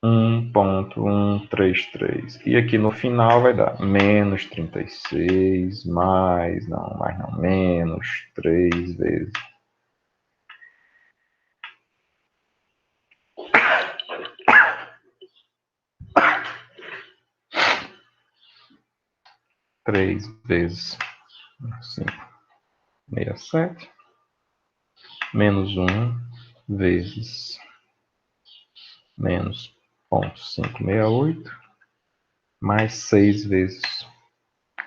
1,133. E aqui no final vai dar menos 36, mais não, menos 3 vezes. Três vezes 567, menos 1 vezes menos 0,568, mais 6 vezes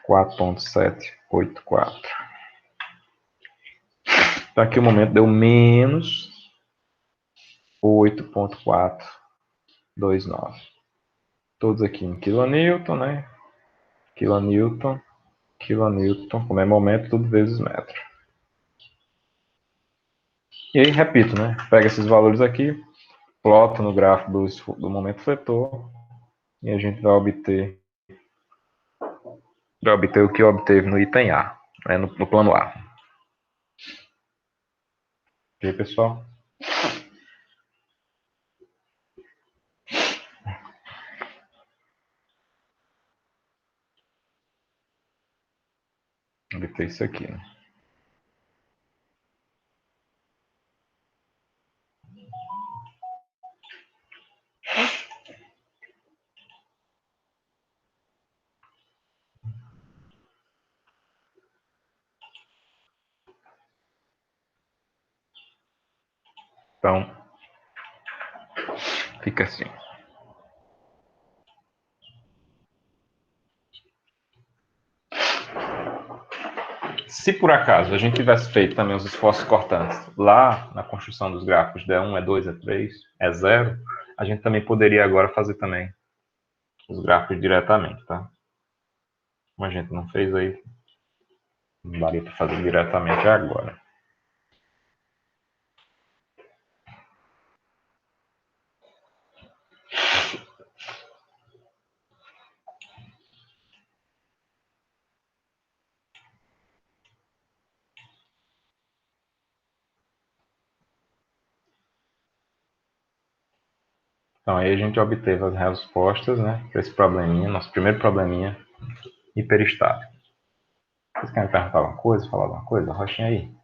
4,784. Então aqui o momento deu menos 8,429. Todos aqui em quilonewton, né? Quilonewton, quilonewton, como é momento, tudo vezes metro. E aí, repito, né? Pega esses valores aqui, plota no gráfico do momento fletor, e a gente vai obter o que obteve no item A, né? no plano A. Ok, pessoal? Obter isso aqui, né? Então, fica assim. Se por acaso a gente tivesse feito também os esforços cortantes lá na construção dos gráficos de E1, E2, E3, E0, a gente também poderia agora fazer também os gráficos diretamente, tá? Como a gente não fez aí, não daria para fazer diretamente agora. Então, aí a gente obteve as respostas, né, para esse probleminha, nosso primeiro probleminha hiperestático. Vocês querem perguntar alguma coisa, falar alguma coisa? Rochinha aí.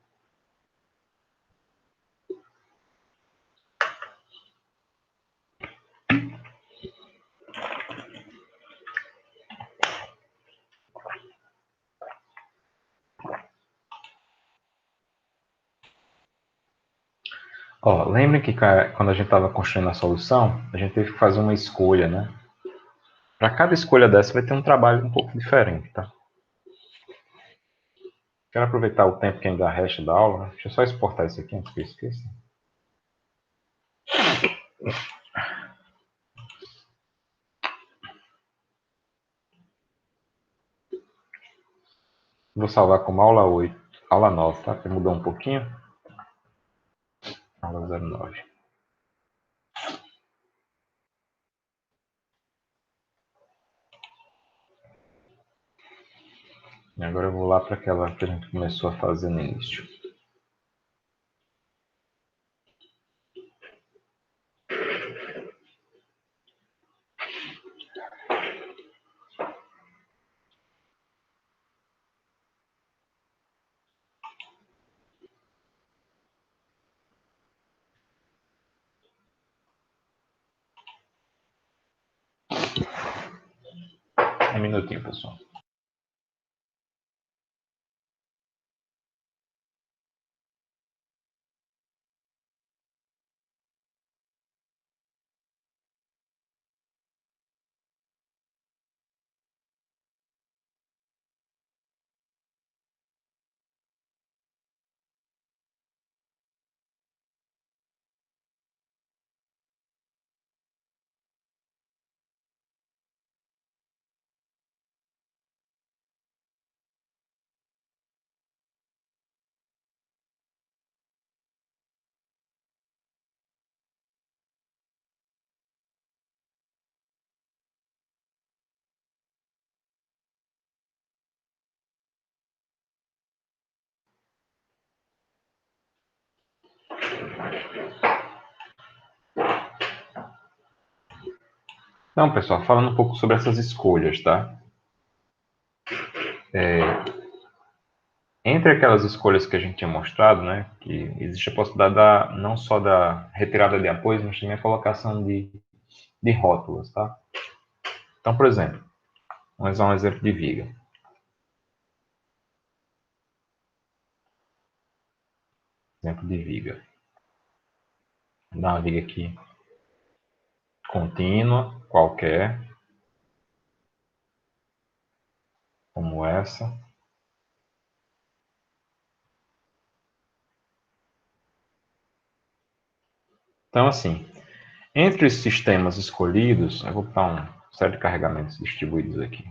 Ó, lembrem que quando a gente estava construindo a solução, a gente teve que fazer uma escolha, né? Para cada escolha dessa vai ter um trabalho um pouco diferente, tá? Quero aproveitar o tempo que ainda resta da aula, né? Deixa eu só exportar isso aqui antes que eu esqueça. Vou salvar como aula 8, aula 9, tá? Porque mudou um pouquinho. Aula 09. E agora eu vou lá para aquela que a gente começou a fazer no início. Um minutinho, pessoal. Então, pessoal, falando um pouco sobre essas escolhas, tá? Entre aquelas escolhas que a gente tinha mostrado, né, que existe a possibilidade não só da retirada de apoios, mas também a colocação de rótulos, tá? Então, por exemplo, vamos usar um exemplo de viga. Exemplo de viga. Vou dar uma viga aqui contínua, qualquer, como essa. Então, assim, entre os sistemas escolhidos, eu vou botar uma série de carregamentos distribuídos aqui.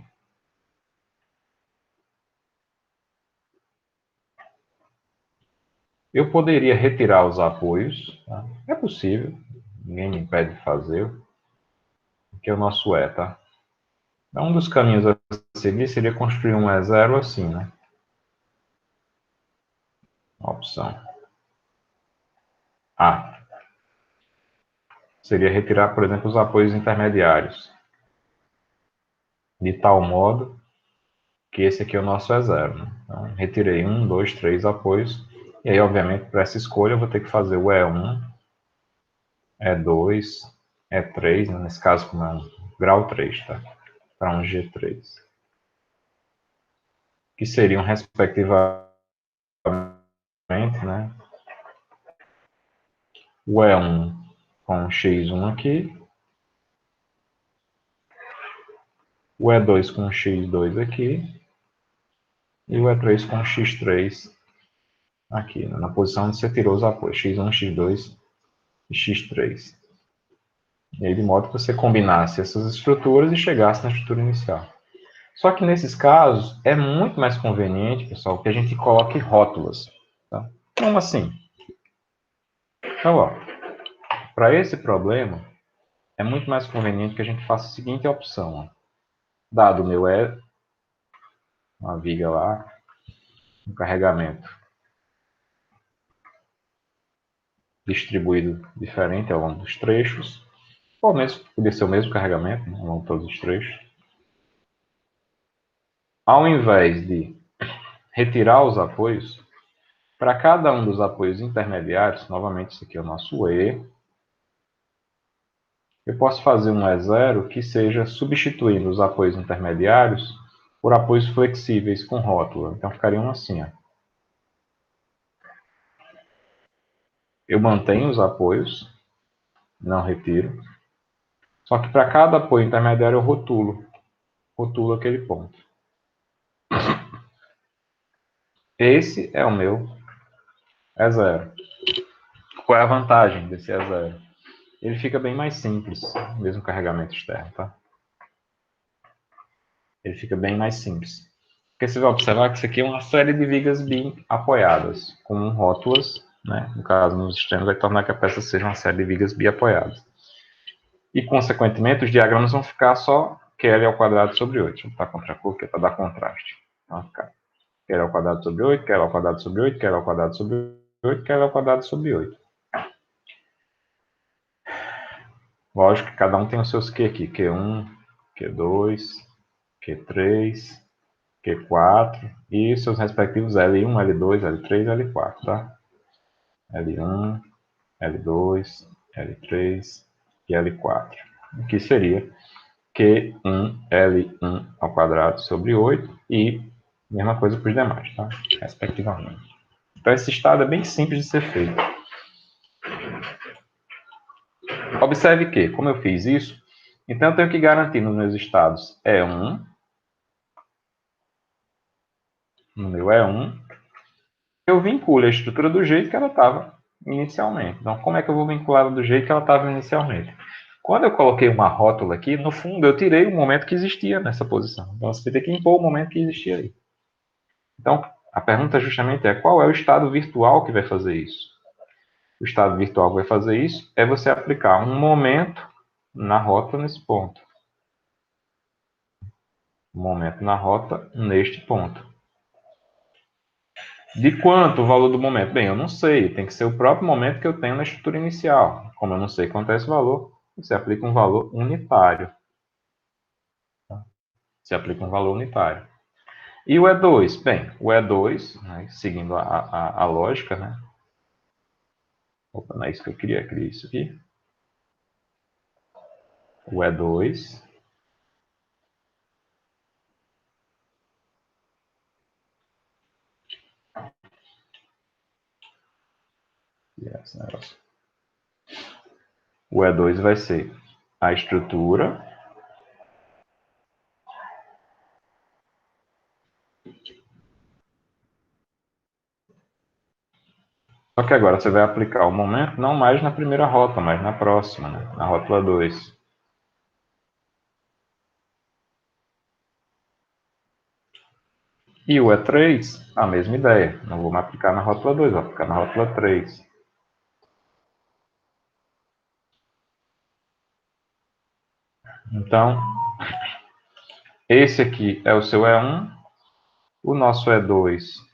Eu poderia retirar os apoios, tá? É possível, ninguém me impede de fazer, porque o nosso é, tá? Então, um dos caminhos a seguir seria construir um E0 assim, né? Opção A. Seria retirar, por exemplo, os apoios intermediários, de tal modo que esse aqui é o nosso E0. Né? Então, retirei 1, 2, 3 apoios, e aí, obviamente, para essa escolha eu vou ter que fazer o E1, E2, E3, né? Nesse caso, como é um grau 3, tá? Para um G3. Que seriam, respectivamente, né? O E1 com X1 aqui, o E2 com X2 aqui, e o E3 com X3 aqui, né? Na posição onde você tirou os apoios, X1, X2 e X3. E aí, de modo que você combinasse essas estruturas e chegasse na estrutura inicial. Só que nesses casos, é muito mais conveniente, pessoal, que a gente coloque rótulas. Tá? Como assim? Então, para esse problema, é muito mais conveniente que a gente faça a seguinte opção. Ó. Dado o meu uma viga lá, um carregamento distribuído diferente ao longo dos trechos, ou mesmo, podia ser o mesmo carregamento, né, ao longo de todos os trechos. Ao invés de retirar os apoios, para cada um dos apoios intermediários, novamente isso aqui é o nosso E, eu posso fazer um E0 que seja substituindo os apoios intermediários por apoios flexíveis com rótula. Então ficariam assim, ó. Eu mantenho os apoios, não retiro, só que para cada apoio intermediário eu rotulo aquele ponto. Esse é o meu E0. Qual é a vantagem desse E0? Ele fica bem mais simples, mesmo carregamento externo, tá? Ele fica bem mais simples. Porque você vai observar que isso aqui é uma série de vigas BIM apoiadas, com rótulas, né? No caso, nos extremos, vai tornar que a peça seja uma série de vigas BIM apoiadas. E, consequentemente, os diagramas vão ficar só QL ao quadrado sobre 8. Deixa eu botar contra a cor, que é para dar contraste. Vai ficar QL ao quadrado sobre 8, QL ao quadrado sobre 8, QL ao quadrado sobre 8, QL ao quadrado sobre 8. Lógico que cada um tem os seus Q aqui. Q1, Q2, Q3, Q4 e seus respectivos L1, L2, L3 e L4, tá? L1, L2, L3 e L4. Que seria Q1, L1 ao quadrado sobre 8 e mesma coisa para os demais, tá? Respectivamente. Então, esse estado é bem simples de ser feito. Observe que, como eu fiz isso, então eu tenho que garantir nos meus estados E1, no meu E1, eu vinculo a estrutura do jeito que ela estava inicialmente. Então, como é que eu vou vinculá-la do jeito que ela estava inicialmente? Quando eu coloquei uma rótula aqui, no fundo, eu tirei o momento que existia nessa posição. Então, você vai ter que impor o momento que existia aí. Então, a pergunta justamente é qual é o estado virtual que vai fazer isso? O estado virtual que vai fazer isso é você aplicar um momento na rota nesse ponto. Um momento na rota neste ponto. De quanto o valor do momento? Bem, eu não sei. Tem que ser o próprio momento que eu tenho na estrutura inicial. Como eu não sei quanto é esse valor, você aplica um valor unitário. Você aplica um valor unitário. E o E2? Bem, o E2, né, seguindo a lógica, né? Opa, não é isso que eu queria isso aqui. O E2 o E2 vai ser a estrutura só que agora você vai aplicar o momento não mais na primeira rota, mas na próxima, né? Na rótula 2. E o E3, a mesma ideia. Não vou aplicar na rótula 2, vou aplicar na rótula 3. Então, esse aqui é o seu E1. O nosso E2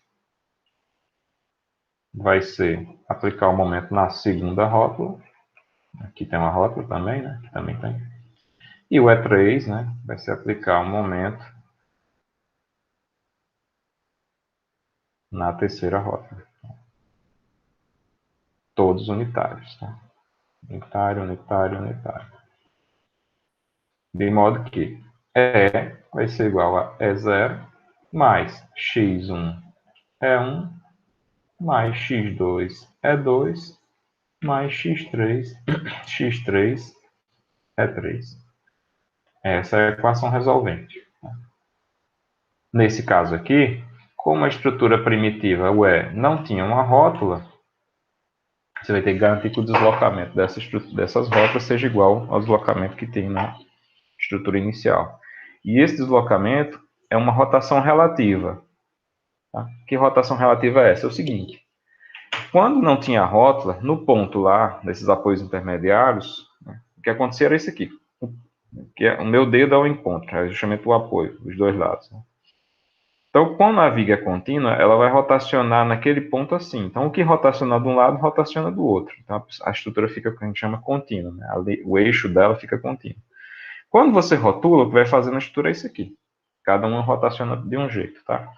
vai ser aplicar o momento na segunda rótula. Aqui tem uma rótula também, né? Aqui também tem. E o E3, né? Vai ser aplicar o momento na terceira rótula. Todos unitários, tá? Unitário, unitário, unitário. De modo que E vai ser igual a E0 mais x1 E1 mais x2 E2 mais x3 E3. Essa é a equação resolvente. Nesse caso aqui, como a estrutura primitiva, o E, não tinha uma rótula, você vai ter que garantir que o deslocamento dessas rótulas seja igual ao deslocamento que tem na estrutura inicial. E esse deslocamento é uma rotação relativa. Tá? Que rotação relativa é essa? É o seguinte, quando não tinha rótula, no ponto lá, nesses apoios intermediários, né, o que acontecia era isso aqui, que é o meu dedo ao encontro, é justamente o apoio, dos dois lados. Né? Então, quando a viga é contínua, ela vai rotacionar naquele ponto assim. Então, o que rotacionar de um lado, rotaciona do outro. Então, a estrutura fica o que a gente chama contínua, né? O eixo dela fica contínuo. Quando você rotula, o que vai fazer na estrutura é isso aqui. Cada uma rotaciona de um jeito, tá?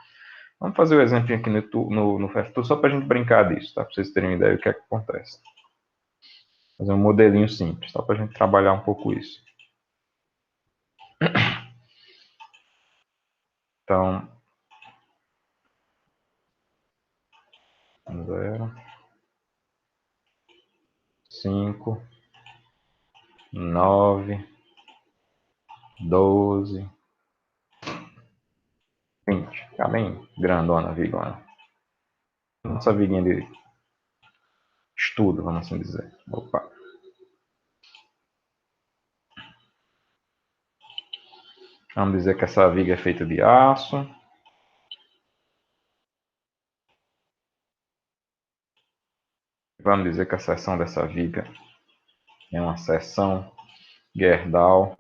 Vamos fazer o exemplo aqui no FFTool, só para a gente brincar disso, tá? Para vocês terem uma ideia do que é que acontece. Fazer um modelinho simples, só para a gente trabalhar um pouco isso. Então, 0, 5, 9, 12, 20. Fica bem grandona a vigona. Nossa viguinha de estudo, vamos assim dizer. Opa. Vamos dizer que essa viga é feita de aço. Vamos dizer que a seção dessa viga é uma seção Gerdau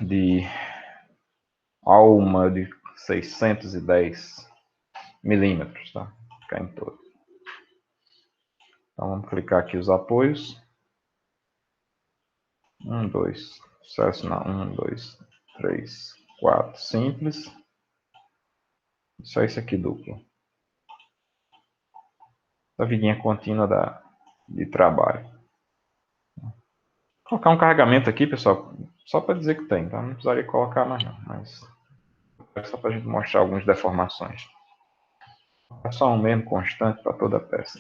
de alma de 610 milímetros, tá? Ficar em todo. Então vamos clicar aqui os apoios. 1, 2, sucesso não. 1, 2, 3, 4, simples. Só esse aqui duplo. A viguinha contínua de trabalho. Vou colocar um carregamento aqui, pessoal, só para dizer que tem, tá? Não precisaria colocar mais não, mas é só para a gente mostrar algumas deformações. É só um mesmo constante para toda a peça.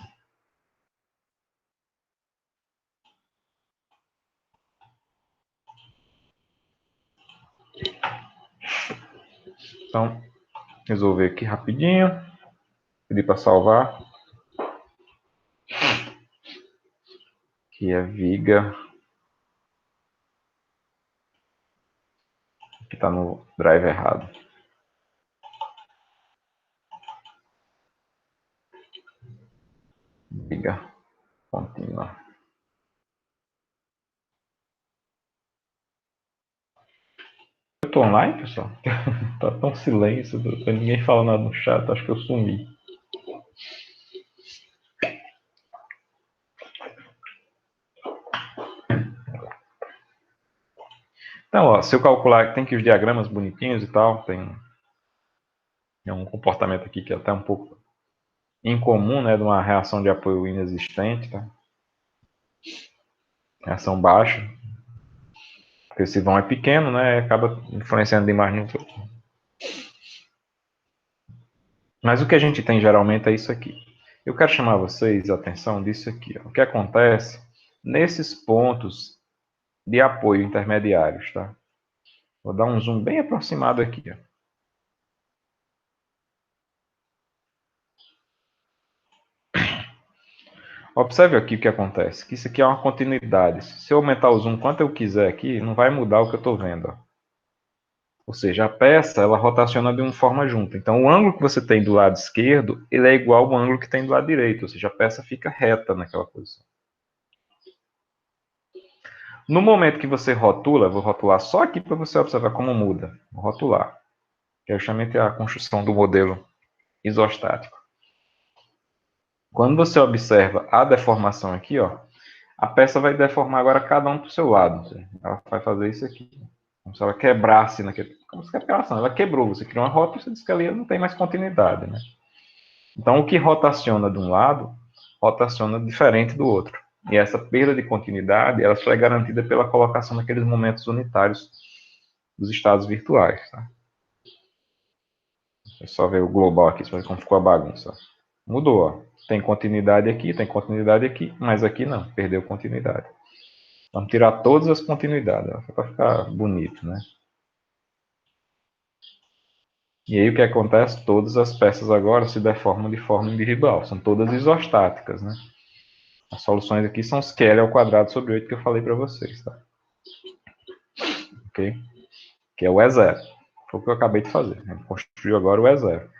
Então, resolver aqui rapidinho. Pedir para salvar. Aqui é viga. Aqui está no drive errado. Viga contínua. Eu tô online, pessoal? Tá tão silêncio, ninguém fala nada no chat, acho que eu sumi. Então, ó, se eu calcular, tem que os diagramas bonitinhos e tal, tem um comportamento aqui que é até um pouco incomum, né, de uma reação de apoio inexistente, tá? Reação baixa, porque esse vão é pequeno, né, acaba influenciando demais no todo. Mas o que a gente tem geralmente é isso aqui. Eu quero chamar vocês a atenção disso aqui, ó. O que acontece nesses pontos de apoio intermediários, tá? Vou dar um zoom bem aproximado aqui, ó. Observe aqui o que acontece, que isso aqui é uma continuidade. Se eu aumentar o zoom quanto eu quiser aqui, não vai mudar o que eu estou vendo, ó. Ou seja, a peça, ela rotaciona de uma forma junta. Então, o ângulo que você tem do lado esquerdo, ele é igual ao ângulo que tem do lado direito. Ou seja, a peça fica reta naquela posição. No momento que você rotula, vou rotular só aqui para você observar como muda. Vou rotular. Que é justamente a construção do modelo isostático. Quando você observa a deformação aqui, ó, a peça vai deformar agora cada um para o seu lado. Ela vai fazer isso aqui. Como se ela quebrasse naquele. Como se quebrasse, ela quebrou. Você criou uma rota e você disse que ali não tem mais continuidade, né? Então, o que rotaciona de um lado, rotaciona diferente do outro. E essa perda de continuidade, ela só é garantida pela colocação daqueles momentos unitários dos estados virtuais. Tá? É só ver o global aqui, para ver como ficou a bagunça. Mudou, ó. Tem continuidade aqui, mas aqui não, perdeu continuidade. Vamos tirar todas as continuidades, para ficar bonito, né? E aí o que acontece? Todas as peças agora se deformam de forma individual, são todas isostáticas, né? As soluções aqui são os L ao quadrado sobre 8 que eu falei para vocês, tá? Ok? Que é o E0. Foi o que eu acabei de fazer. A gente construiu agora o E0.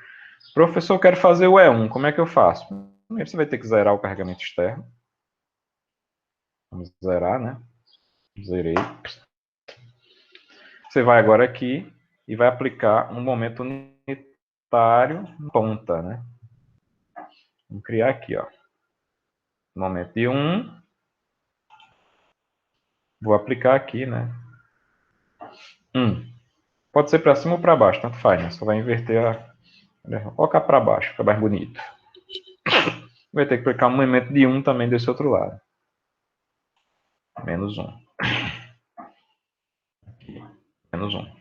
Professor, eu quero fazer o E1. Como é que eu faço? Primeiro você vai ter que zerar o carregamento externo. Vamos zerar, né? Zerei. Você vai agora aqui e vai aplicar um momento unitário ponta, né? Vamos criar aqui, ó. Momento de 1. Vou aplicar aqui, né? 1. Pode ser para cima ou para baixo, tanto faz, né? Só vai inverter a... Vou colocar para baixo, fica mais bonito. Vai ter que aplicar um momento de 1 também desse outro lado. Menos 1. Menos 1.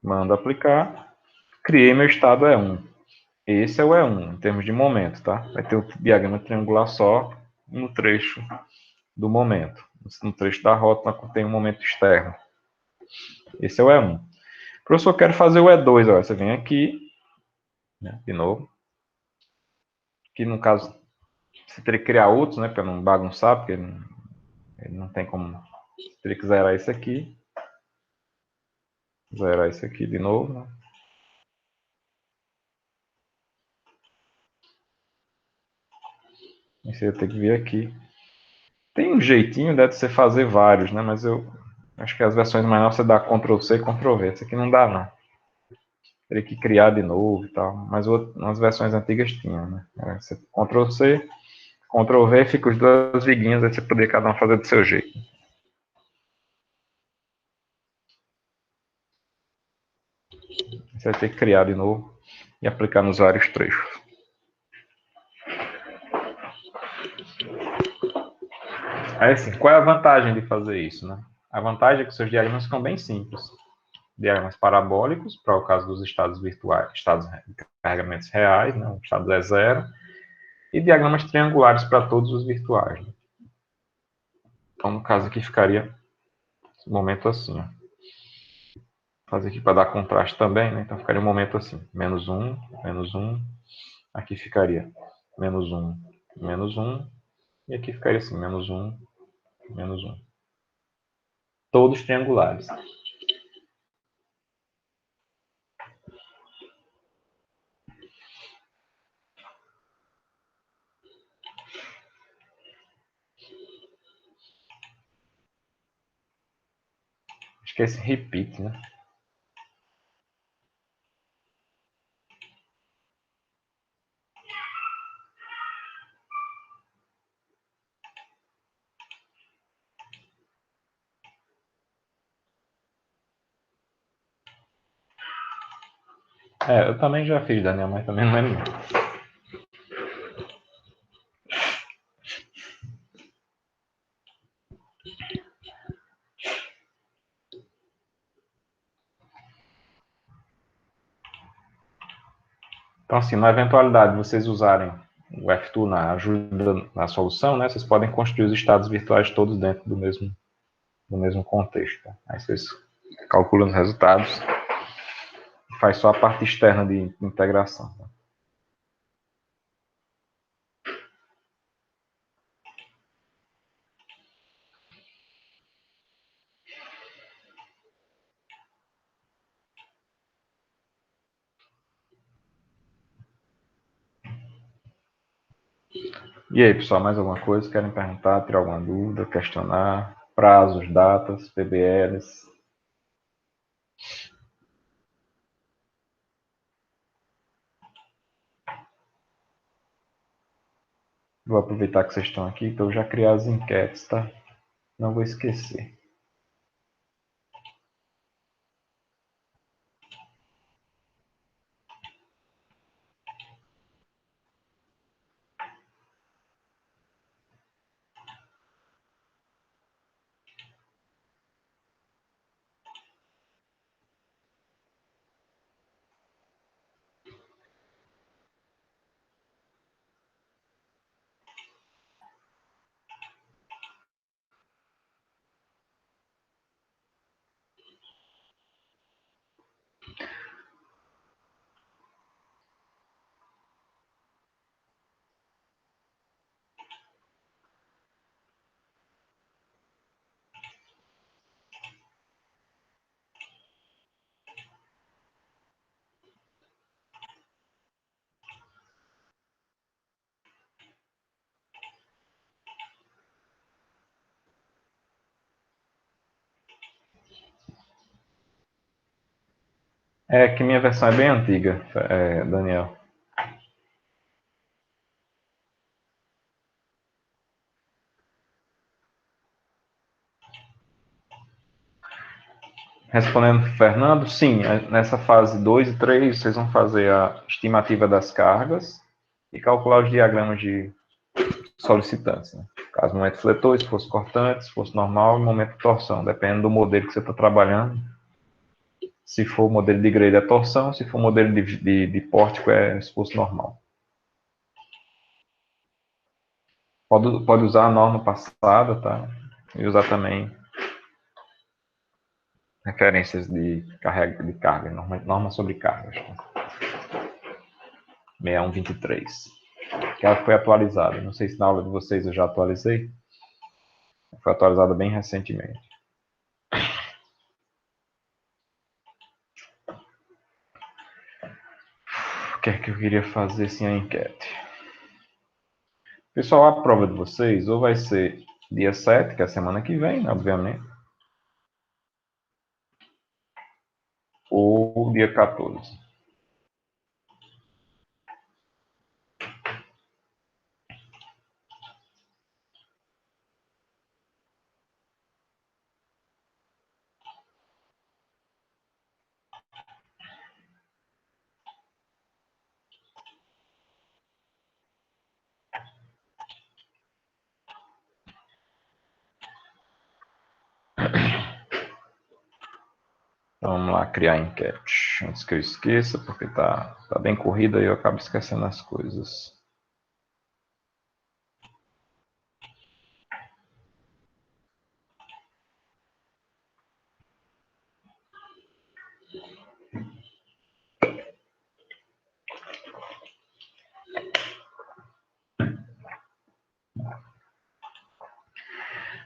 Mando aplicar. Criei meu estado E1. Esse é o E1, em termos de momento, tá? Vai ter o diagrama triangular só no trecho do momento. No trecho da rótula tem um momento externo. Esse é o E1. Professor, eu quero fazer o E2. Ó. Você vem aqui, né, de novo. Aqui, no caso, você teria que criar outros, né? Para não bagunçar, porque ele não tem como... Você teria que zerar isso aqui. Zerar isso aqui de novo, né? E você vai ter que vir aqui. Tem um jeitinho, né, de você fazer vários, né? Mas eu acho que as versões mais novas você dá Ctrl C e Ctrl V. Esse aqui não dá, não. Teria que criar de novo e tal. Mas nas versões antigas tinha, né? Você Ctrl C, Ctrl V, fica os duas viguinhas, aí você poderia cada um fazer do seu jeito. Você vai ter que criar de novo e aplicar nos vários trechos. Aí assim, qual é a vantagem de fazer isso, né? A vantagem é que seus diagramas ficam bem simples. Diagramas parabólicos, para o caso dos estados virtuais, estados de carregamentos reais, né? O estado é zero. E diagramas triangulares para todos os virtuais. Né? Então, no caso aqui, ficaria um momento assim. Ó. Vou fazer aqui para dar contraste também, né? Então, ficaria um momento assim. Menos 1, menos 1. Aqui ficaria menos 1, menos 1. E aqui ficaria assim, menos 1, menos 1. Todos triangulares. Acho que é esse repeat, né? Eu também já fiz, Daniel, mas também não lembro. Então, assim, na eventualidade de vocês usarem o F2 na ajuda na solução, né, vocês podem construir os estados virtuais todos dentro do mesmo contexto. Tá? Aí vocês calculam os resultados e faz só a parte externa de integração. Tá? E aí, pessoal, mais alguma coisa? Querem perguntar, ter alguma dúvida, questionar? Prazos, datas, PBLs? Vou aproveitar que vocês estão aqui para eu já criar as enquetes, tá? Não vou esquecer. É que minha versão é bem antiga, Daniel. Respondendo, Fernando, sim, nessa fase 2 e 3, vocês vão fazer a estimativa das cargas e calcular os diagramas de solicitantes. Né? Caso momento fletor, se fosse cortante, se fosse normal, e momento de torção, dependendo do modelo que você está trabalhando. Se for modelo de grelha, é torção, se for modelo de pórtico, é esforço normal. Pode usar a norma passada, tá? E usar também referências de carga, norma sobre cargas. 6123. Que ela foi atualizada. Não sei se na aula de vocês eu já atualizei. Foi atualizada bem recentemente. O que é que eu queria fazer sem a enquete? Pessoal, a prova de vocês ou vai ser dia 7, que é a semana que vem, obviamente, ou dia 14. Então, vamos lá criar a enquete. Antes que eu esqueça, porque tá bem corrida e eu acabo esquecendo as coisas.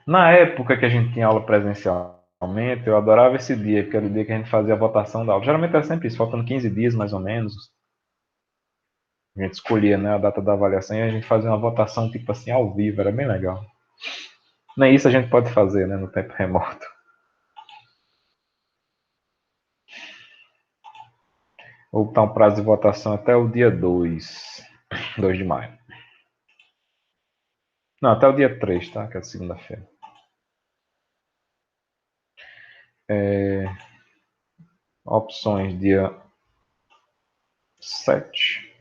Na época que a gente tinha aula presencialmente, eu adorava esse dia, porque era o dia que a gente fazia a votação da aula. Geralmente era sempre isso, faltando 15 dias mais ou menos. A gente escolhia, né, a data da avaliação e a gente fazia uma votação tipo assim ao vivo, era bem legal. Nem isso a gente pode fazer, né, no tempo remoto. Ou botar um prazo de votação até o dia 2 de maio. Não, até o dia 3, tá? Que é segunda-feira. Opções dia 7.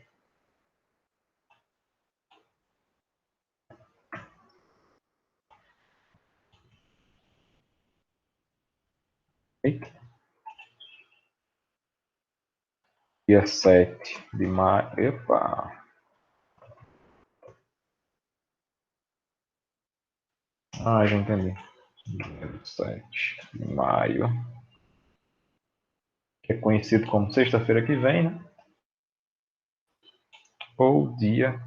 Eita. Dia 7 de maio. Epa! Ah, já entendi. Dia 7 de maio. Que é conhecido como sexta-feira que vem, né? Ou dia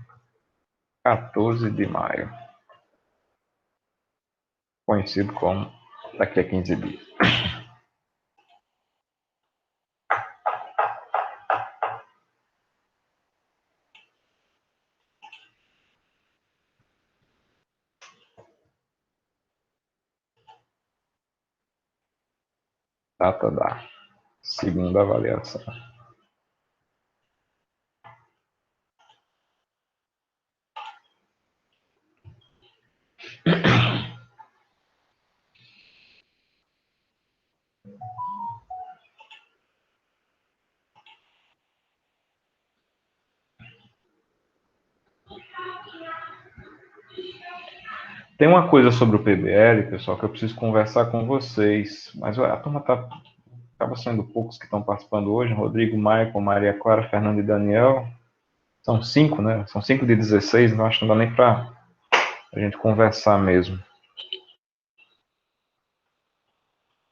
14 de maio. Conhecido como daqui a 15 dias. Data da segunda avaliação. Tem uma coisa sobre o PBL, pessoal, que eu preciso conversar com vocês, mas a turma acaba sendo poucos que estão participando hoje, Rodrigo, Michael, Maria Clara, Fernando e Daniel. São 5, né? São 5 de 16, então acho que não dá nem para a gente conversar mesmo.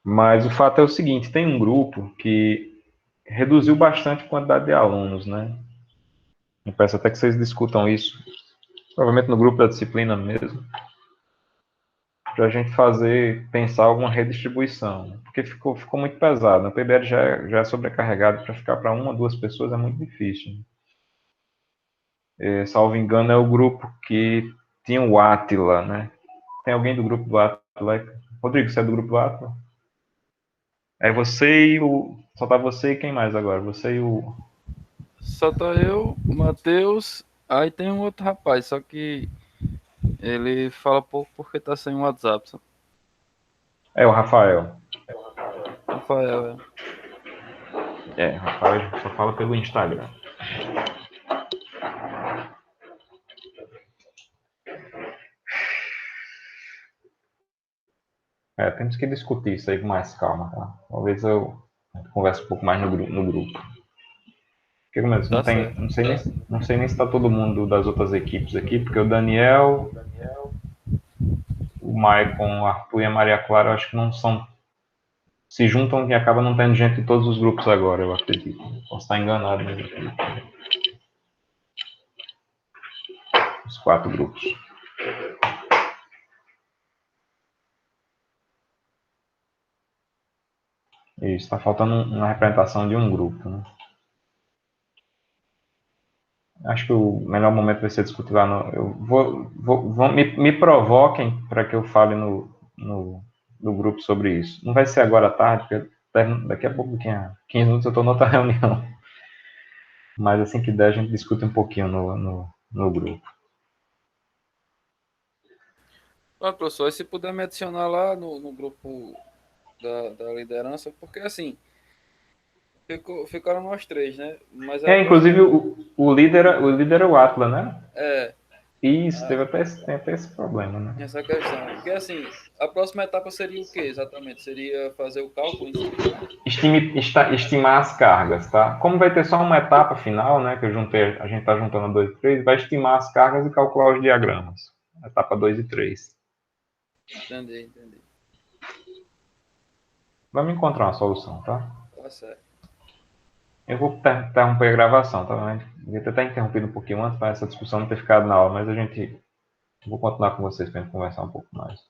Mas o fato é o seguinte, tem um grupo que reduziu bastante a quantidade de alunos, né? Eu peço até que vocês discutam isso, provavelmente no grupo da disciplina mesmo, para a gente pensar alguma redistribuição, porque ficou muito pesado. O PBL já é sobrecarregado, para ficar para uma, duas pessoas é muito difícil. Salvo engano, é o grupo que tinha o Átila, né? Tem alguém do grupo do Átila? Rodrigo, você é do grupo do Átila? É você e o. Só tá você e quem mais agora? Você e o. Só tá eu, o Matheus, aí tem um outro rapaz, só que ele fala pouco porque tá sem WhatsApp. É, o Rafael. Rafael, é. É, o Rafael só fala pelo Instagram. É, temos que discutir isso aí com mais calma, tá? Talvez eu converse um pouco mais no grupo. Porque, como eu disse, não Tá tem, certo. não sei nem se está todo mundo das outras equipes aqui, porque o Daniel, o Maicon, o Arthur e a Maria Clara, eu acho que não são. Se juntam e acaba não tendo gente em todos os grupos agora, eu acredito. Posso estar enganado, mas os 4 grupos. E está faltando uma representação de um grupo, né? Acho que o melhor momento vai ser discutir lá no. Eu me provoquem para que eu fale no grupo sobre isso. Não vai ser agora à tarde, porque daqui a pouco, 15 minutos, eu estou noutra reunião. Mas assim que der, a gente discute um pouquinho no grupo. Ah, professor, e se puder me adicionar lá no grupo da liderança, porque assim, ficaram nós três, né? Mas a próxima. Inclusive, o líder é o Atlas, né? É, Isso, a- tem até esse problema, né? essa questão. Porque assim, a próxima etapa seria o quê exatamente? Seria fazer o cálculo em si, né? Estimar as cargas, tá? Como vai ter só uma etapa final, né? Que a gente está juntando a 2 e 3, vai estimar as cargas e calcular os diagramas. Etapa 2 e 3. Entendi, entendi. Vamos encontrar uma solução, tá? Tá certo. Eu vou interromper a gravação, tá? Devia ter até interrompido um pouquinho antes para essa discussão não ter ficado na aula, mas vou continuar com vocês para a gente conversar um pouco mais.